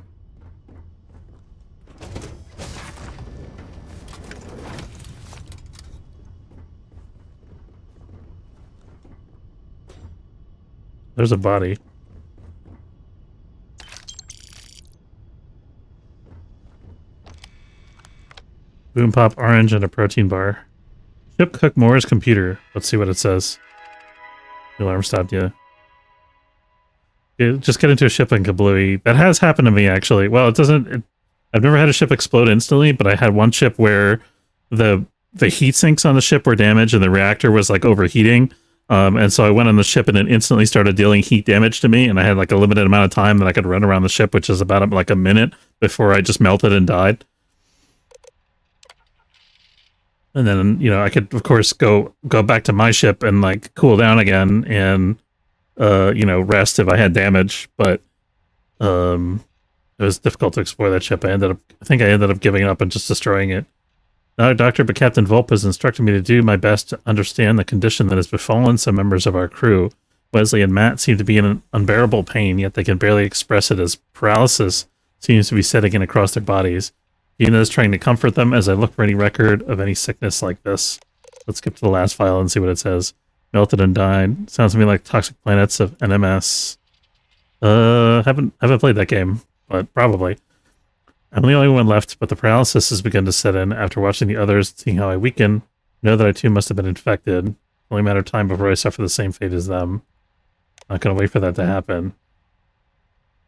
There's a body. Boom pop orange and a protein bar. Ship cook Moore's computer. Let's see what it says. The alarm stopped, yeah. Just get into a ship and kablooey. That has happened to me, actually. Well, it doesn't... I've never had a ship explode instantly, but I had one ship where the heat sinks on the ship were damaged and the reactor was, like, overheating. And so I went on the ship and it instantly started dealing heat damage to me, and I had, like, a limited amount of time that I could run around the ship, which is about, like, a minute before I just melted and died. And then, you know, I could, of course, go back to my ship and, like, cool down again and, you know, rest if I had damage. But it was difficult to explore that ship. I think I ended up giving up and just destroying it. No, Doctor, but Captain Volp has instructed me to do my best to understand the condition that has befallen some members of our crew. Wesley and Matt seem to be in an unbearable pain, yet they can barely express it as paralysis seems to be setting in across their bodies. Dina is trying to comfort them as I look for any record of any sickness like this. Let's skip to the last file and see what it says. Melted and died. Sounds to me like Toxic Planets of NMS. Haven't played that game, but probably. I'm the only one left, but the paralysis has begun to set in. After watching the others, seeing how I weaken, I know that I too must have been infected. It's only a matter of time before I suffer the same fate as them. Not gonna wait for that to happen.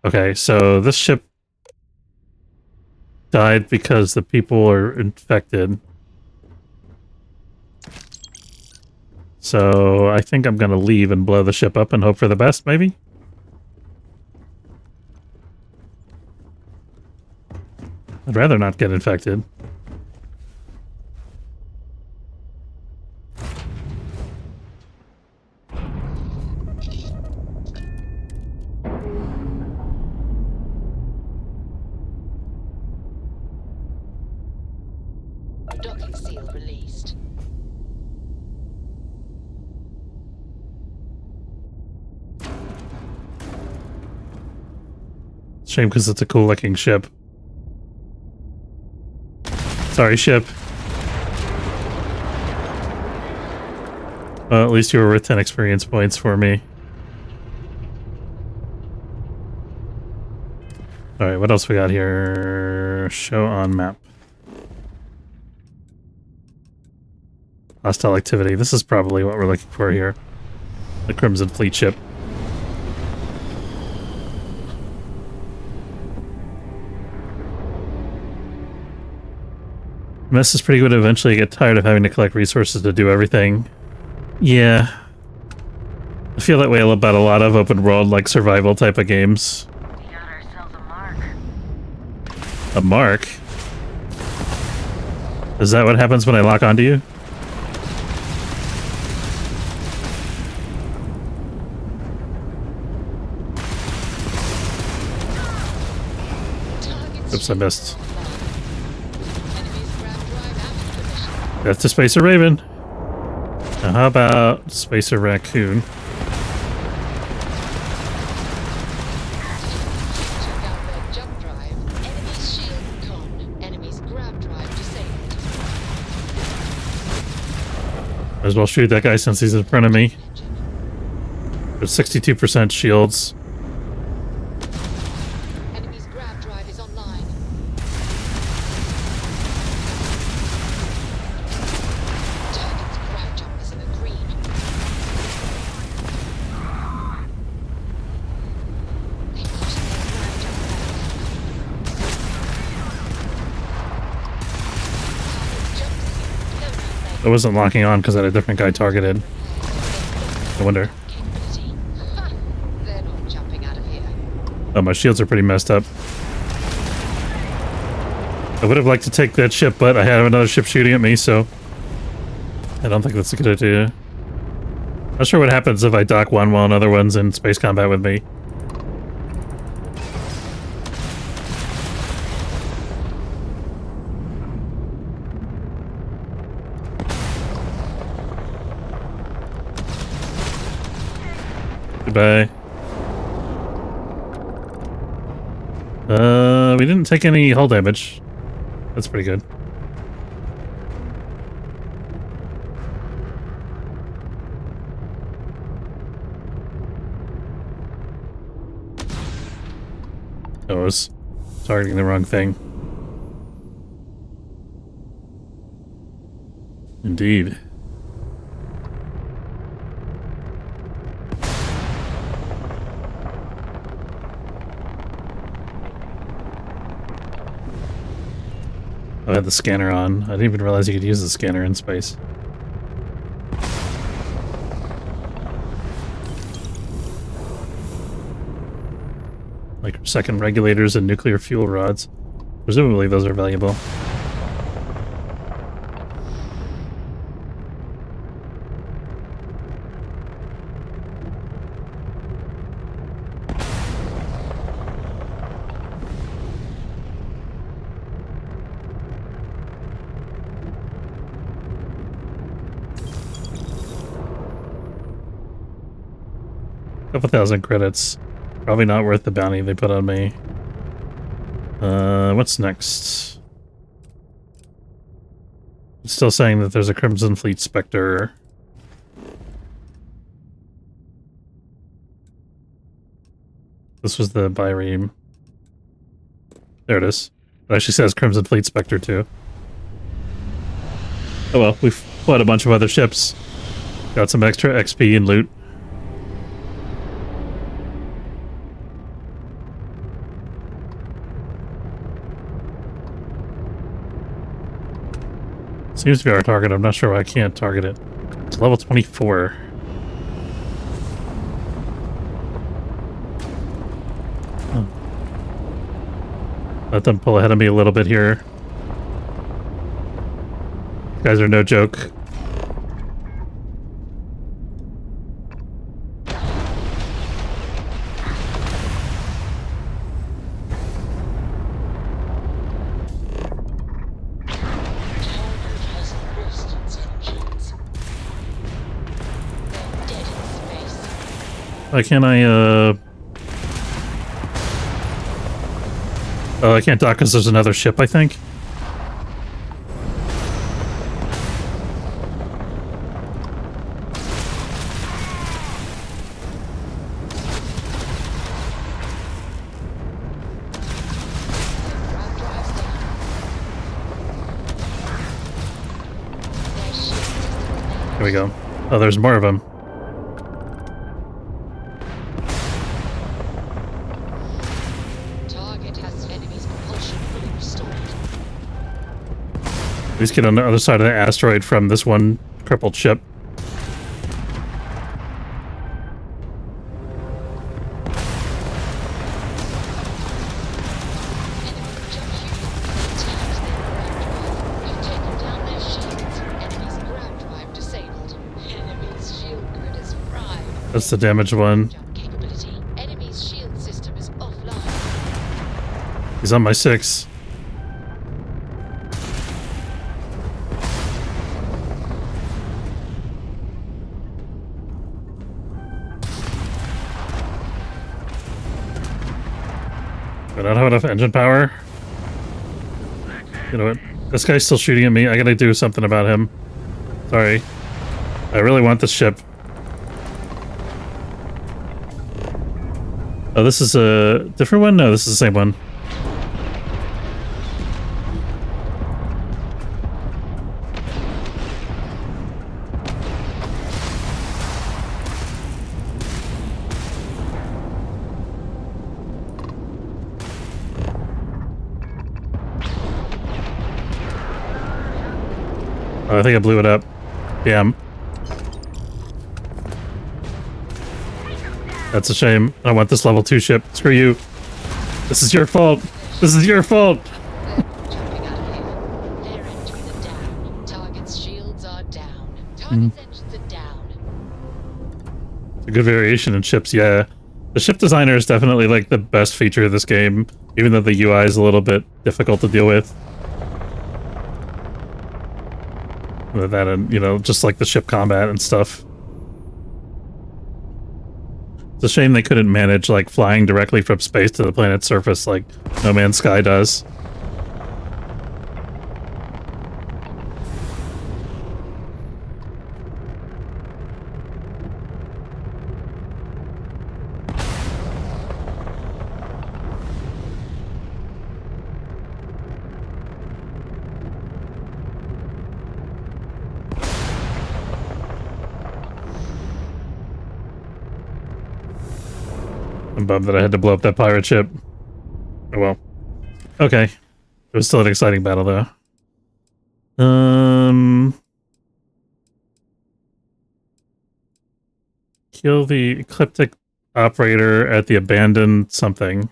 Okay, so this ship died because the people are infected. So I think I'm gonna leave and blow the ship up and hope for the best, maybe? I'd rather not get infected. Docking seal released. Shame because it's a cool looking ship. Sorry, ship. Well, at least you were worth 10 experience points for me. Alright, what else we got here? Show on map. Hostile activity. This is probably what we're looking for here. The Crimson Fleet ship. Mess is pretty good. Eventually you get tired of having to collect resources to do everything. Yeah. I feel that way about a lot of open world, like survival type of games. The other A mark? Is that what happens when I lock onto you? Oops, I missed. That's the Spacer Raven. Now how about Spacer Raccoon? Might as well shoot that guy since he's in front of me. There's 62% shields. Enemy's grav drive is online. Target's grav jump is in the green. I wasn't locking on because I had a different guy targeted. I wonder. They're not jumping out of here. Oh, my shields are pretty messed up. I would have liked to take that ship, but I have another ship shooting at me, so I don't think that's a good idea. Not sure what happens if I dock one while another one's in space combat with me. Goodbye. We didn't take any hull damage. That's pretty good. Oh, I was targeting the wrong thing. Indeed. I had the scanner on. I didn't even realize you could use the scanner in space. Microsecond regulators and nuclear fuel rods. Presumably those are valuable. Couple thousand credits. Probably not worth the bounty they put on me. What's next? It's still saying that there's a Crimson Fleet Spectre. This was the Byreme. There it is. It actually says Crimson Fleet Spectre too. Oh well, we've fought a bunch of other ships. Got some extra XP and loot. Seems to be our target. I'm not sure why I can't target it. It's level 24. Huh. Let them pull ahead of me a little bit here. These guys are no joke. Why can't I, Oh, I can't dock because there's another ship, I think. Here we go. Oh, there's more of them. At least get on the other side of the asteroid from this one crippled ship. That's the damaged one. Capability. Enemy's shield system is offline. He's on my 6. I don't have enough engine power. You know what? This guy's still shooting at me. I gotta do something about him. Sorry. I really want this ship. Oh, this is a different one? No, this is the same one. Oh, I think I blew it up. Damn. That's a shame. I want this level 2 ship. Screw you. This is your fault. This is your fault. Jumping out of here. Their engines are down. Target's shields are down. Target's engines are down. It's a good variation in ships, yeah. The ship designer is definitely like the best feature of this game, even though the UI is a little bit difficult to deal with. With that and, you know, just like the ship combat and stuff. It's a shame they couldn't manage like flying directly from space to the planet's surface like No Man's Sky does. I'm bummed that I had to blow up that pirate ship. Oh well. Okay. It was still an exciting battle though. Kill the ecliptic operator at the abandoned something.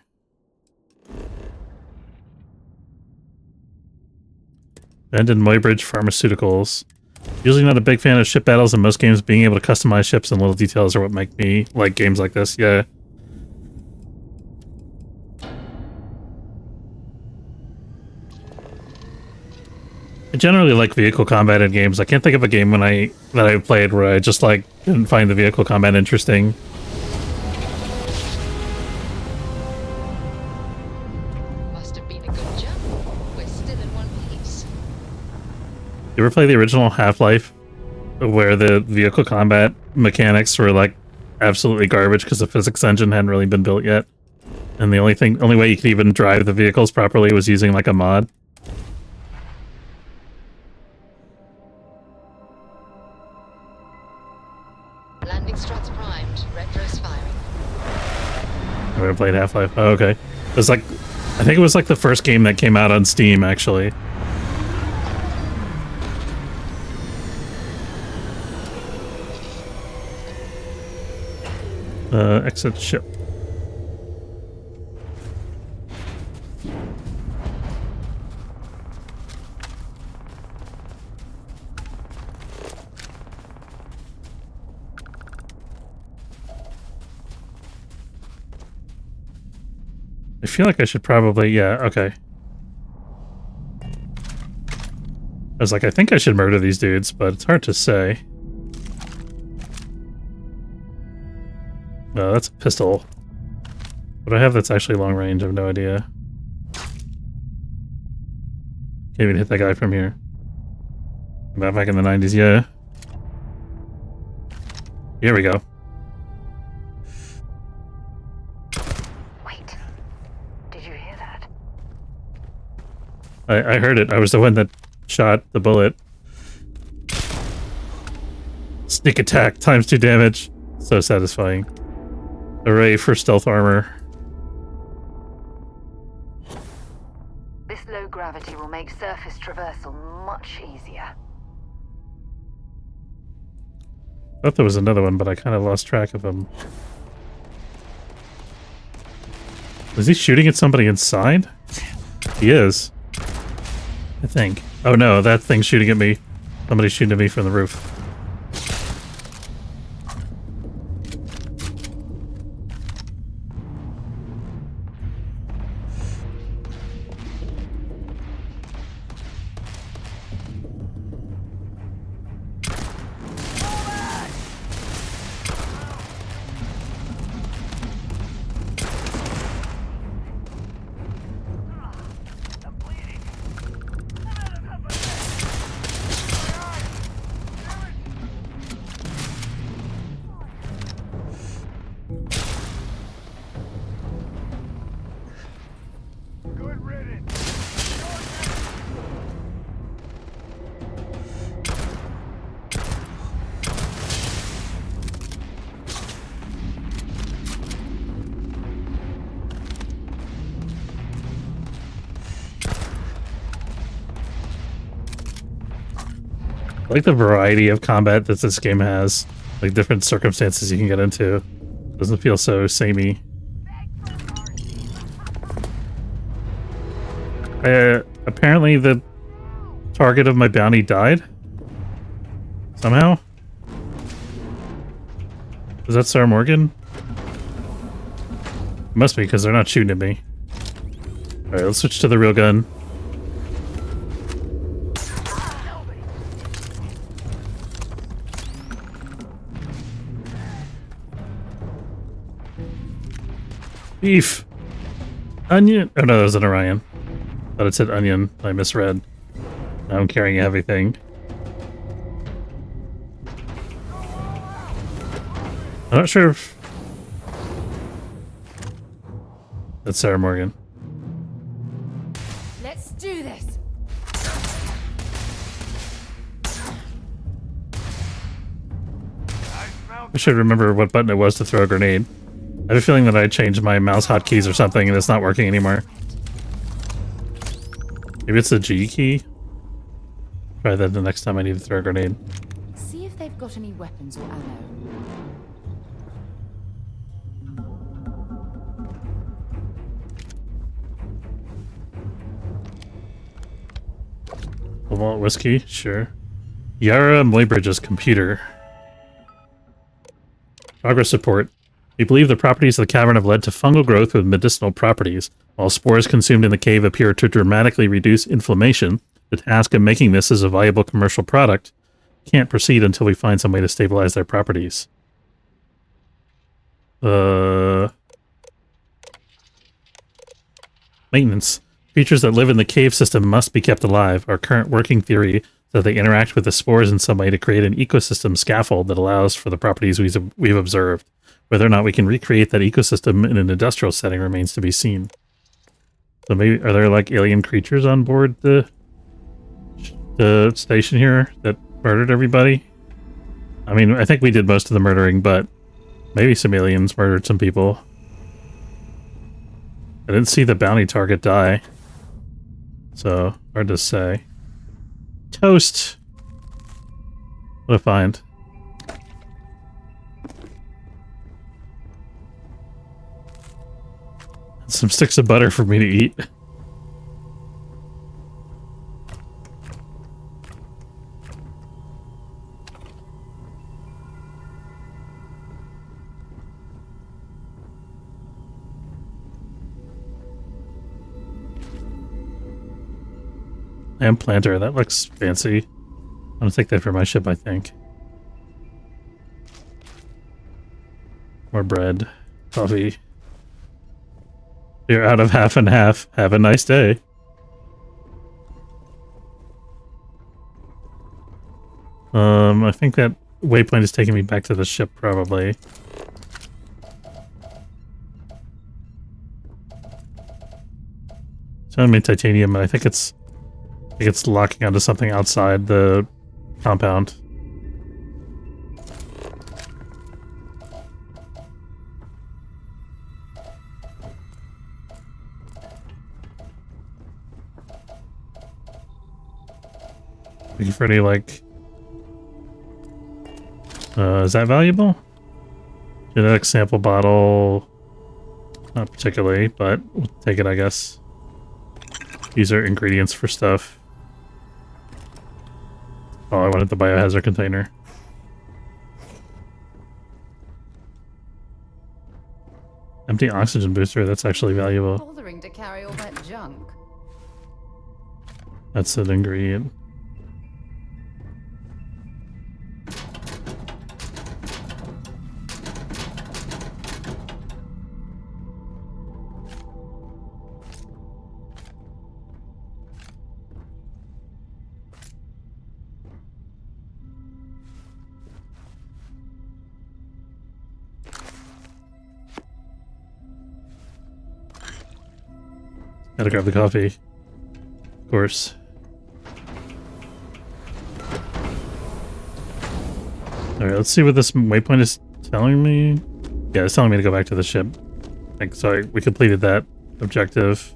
Abandoned Muybridge Pharmaceuticals. Usually not a big fan of ship battles in most games. Being able to customize ships and little details are what make me like games like this. Yeah. I generally like vehicle combat in games. I can't think of a game that I played where I just like didn't find the vehicle combat interesting. Must have been a good jump. We're still in one piece. You ever play the original Half-Life where the vehicle combat mechanics were like absolutely garbage because the physics engine hadn't really been built yet, and the only way you could even drive the vehicles properly was using like a mod? Landing struts primed. Retros firing. I never played Half-Life. Oh, okay. It was like, I think it was like the first game that came out on Steam, actually. Exit ship. I feel like I should probably, yeah, okay. I was like, I think I should murder these dudes, but it's hard to say. No, that's a pistol. What do I have that's actually long range? I have no idea. Can't even hit that guy from here. Back in the 90s, yeah. Here we go. Wait. Did you hear that? I heard it. I was the one that shot the bullet. Sneak attack, ×2 damage. So satisfying. Array for stealth armor. This low gravity will make surface traversal much easier. Thought there was another one, but I kind of lost track of him. Is he shooting at somebody inside? He is. I think. Oh no, that thing's shooting at me. Somebody's shooting at me from the roof. I like the variety of combat that this game has. Like different circumstances you can get into. Doesn't feel so samey. Apparently the target of my bounty died. Somehow? Is that Sarah Morgan? Must be, because they're not shooting at me. Alright, let's switch to the real gun. Beef! Onion! Oh no, that was an Orion. Thought it said onion. I misread. Now I'm carrying a heavy thing. I'm not sure if... That's Sarah Morgan. Let's do this. I should remember what button it was to throw a grenade. I have a feeling that I changed my mouse hotkeys or something and it's not working anymore. Maybe it's the G key? Try that the next time I need to throw a grenade. See if they've got any weapons or ammo. Malt whiskey, sure. Yara Moybridge's computer. Progress report. We believe the properties of the cavern have led to fungal growth with medicinal properties. While spores consumed in the cave appear to dramatically reduce inflammation, the task of making this as a viable commercial product can't proceed until we find some way to stabilize their properties. Maintenance. Creatures that live in the cave system must be kept alive. Our current working theory is that they interact with the spores in some way to create an ecosystem scaffold that allows for the properties we've observed. Whether or not we can recreate that ecosystem in an industrial setting remains to be seen. So maybe, are there like alien creatures on board the station here that murdered everybody? I mean, I think we did most of the murdering, but maybe some aliens murdered some people. I didn't see the bounty target die. So, hard to say. Toast! What a find. Some sticks of butter for me to eat. Lamp planter, that looks fancy. I'm gonna take that for my ship, I think. More bread, coffee. You're out of half and half. Have a nice day. I think that waypoint is taking me back to the ship, probably. It's telling me titanium, and I think it's locking onto something outside the compound. Looking for any, like... is that valuable? Genetic sample bottle... Not particularly, but we'll take it, I guess. These are ingredients for stuff. Oh, I wanted the biohazard container. Empty oxygen booster, that's actually valuable. Bothering to carry all that junk. That's an ingredient. Gotta grab the coffee. Of course. Alright, let's see what this waypoint is telling me. Yeah, it's telling me to go back to the ship. Like, sorry, we completed that objective.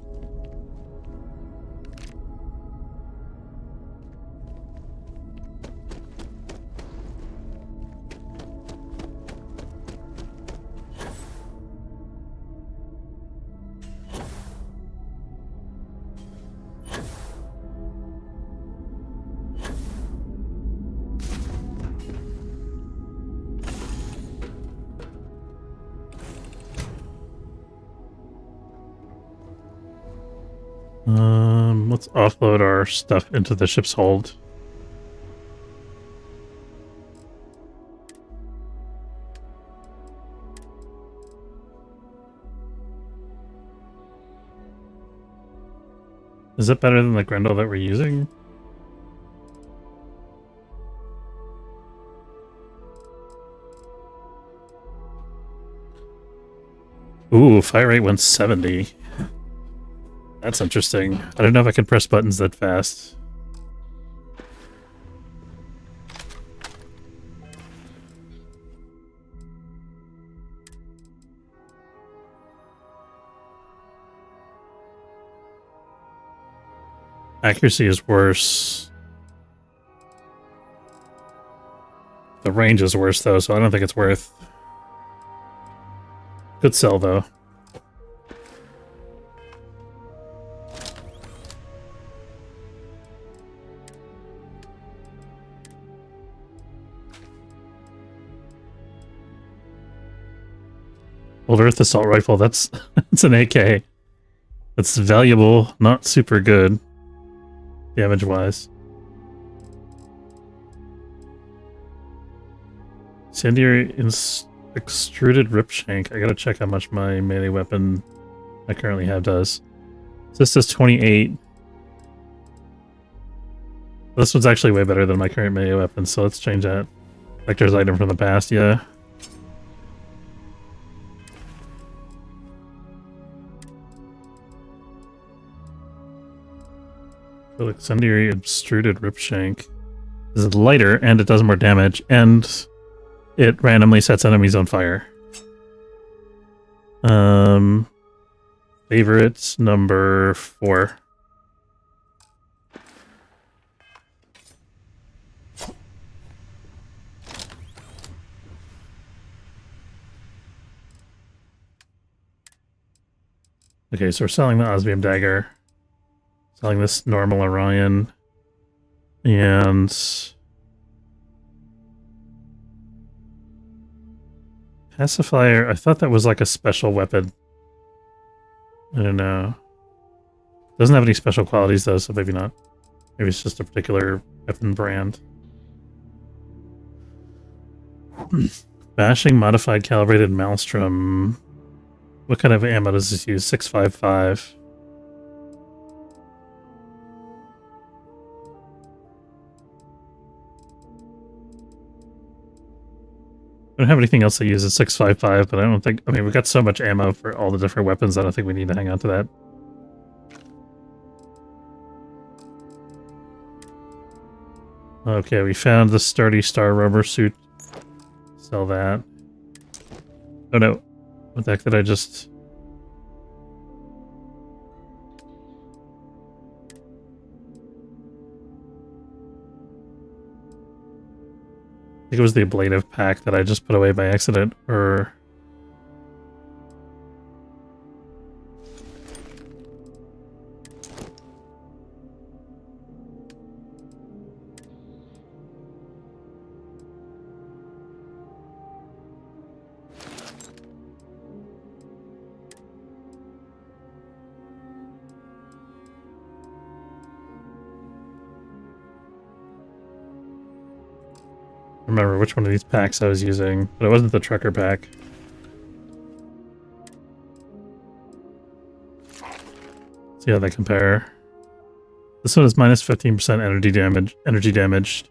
Let's offload our stuff into the ship's hold. Is it better than the Grendel that we're using? Ooh, fire rate 170. That's interesting. I don't know if I can press buttons that fast. Accuracy is worse. The range is worse, though, so I don't think it's worth. Good sell, though. Old Earth Assault Rifle, that's it's an AK. It's valuable, not super good, damage-wise. Incendiary Extruded Ripshank. I gotta check how much my melee weapon I currently have does. So this does 28. This one's actually way better than my current melee weapon, so let's change that. Vector's item from the past, yeah. So Incendiary Extruded Ripshank. This is lighter, and it does more damage, and it randomly sets enemies on fire. Favorites number 4. Okay, so we're selling the Osmium Dagger. Selling this normal Orion. And Pacifier, I thought that was like a special weapon. I don't know. Doesn't have any special qualities though, so maybe not. Maybe it's just a particular weapon brand. Bashing Modified Calibrated Maelstrom. What kind of ammo does this use? 655. I don't have anything else that uses 655, but I don't think... I mean, we've got so much ammo for all the different weapons, I don't think we need to hang on to that. Okay, we found the Sturdy Star Rubber suit. Sell that. Oh no. What the heck did I just... I think it was the ablative pack that I just put away by accident, or... remember which one of these packs I was using, but it wasn't the trucker pack. See how they compare. This one is minus 15% energy damage.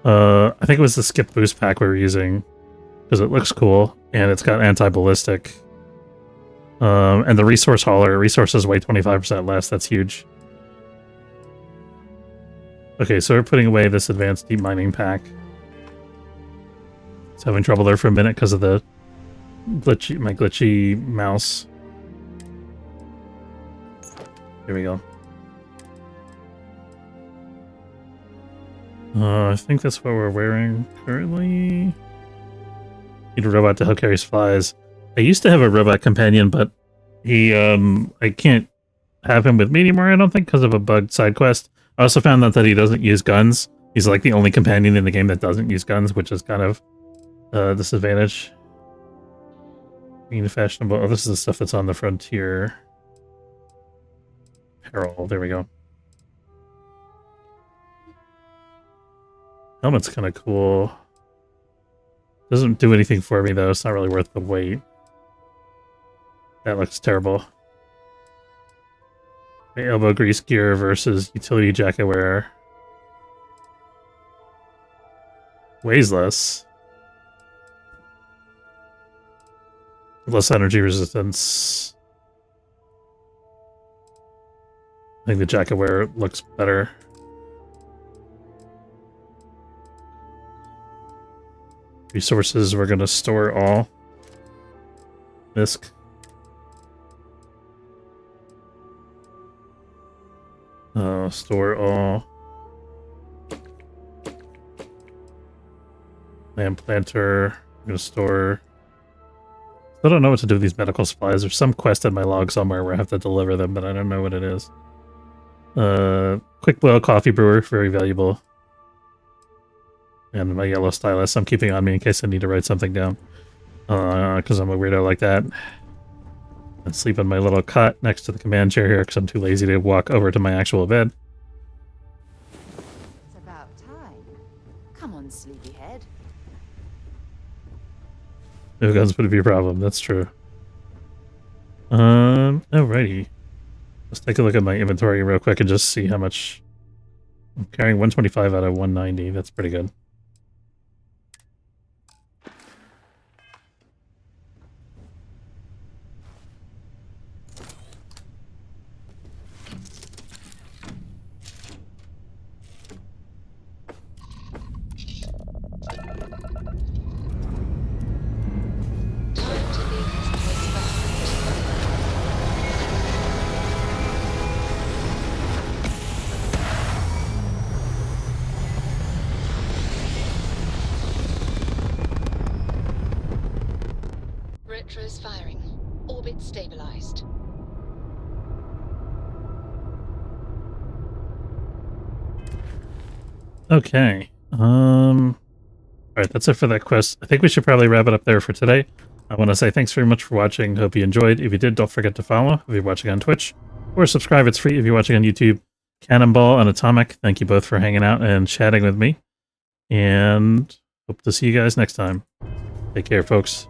I think it was the skip boost pack we were using because it looks cool and it's got anti-ballistic. And the resource hauler resources weigh 25% less. That's huge. Okay, so we're putting away this advanced deep mining pack. It's having trouble there for a minute because of the my glitchy mouse. Here we go. I think that's what we're wearing currently. Need a robot to help carry supplies. I used to have a robot companion, but he I can't have him with me anymore, I don't think, because of a bugged side quest. I also found out that he doesn't use guns. He's like the only companion in the game that doesn't use guns, which is kind of a disadvantage. Being fashionable. Oh, this is the stuff that's on the frontier. apparel. There we go. Helmet's kind of cool. Doesn't do anything for me, though. It's not really worth the wait. That looks terrible. The elbow grease gear versus utility jacket wear. Weighs less. Less energy resistance. I think the jacket wear looks better. Resources, we're going to store all. Misc. Store all. Lamp planter. I'm going to store... I don't know what to do with these medical supplies. There's some quest in my log somewhere where I have to deliver them, but I don't know what it is. Quick boil coffee brewer, very valuable. And my yellow stylus I'm keeping on me in case I need to write something down. Because I'm a weirdo like that. And sleep in my little cot next to the command chair here because I'm too lazy to walk over to my actual bed. It's about time. Come on, sleepyhead. No guns would be a problem, that's true. Alrighty. Let's take a look at my inventory real quick and just see how much... I'm carrying 125 out of 190, that's pretty good. Retro's firing. Orbit stabilized. Okay. Alright, that's it for that quest. I think we should probably wrap it up there for today. I want to say thanks very much for watching. Hope you enjoyed. If you did, don't forget to follow if you're watching on Twitch. Or subscribe, it's free if you're watching on YouTube. Cannonball and Atomic, thank you both for hanging out and chatting with me. And hope to see you guys next time. Take care, folks.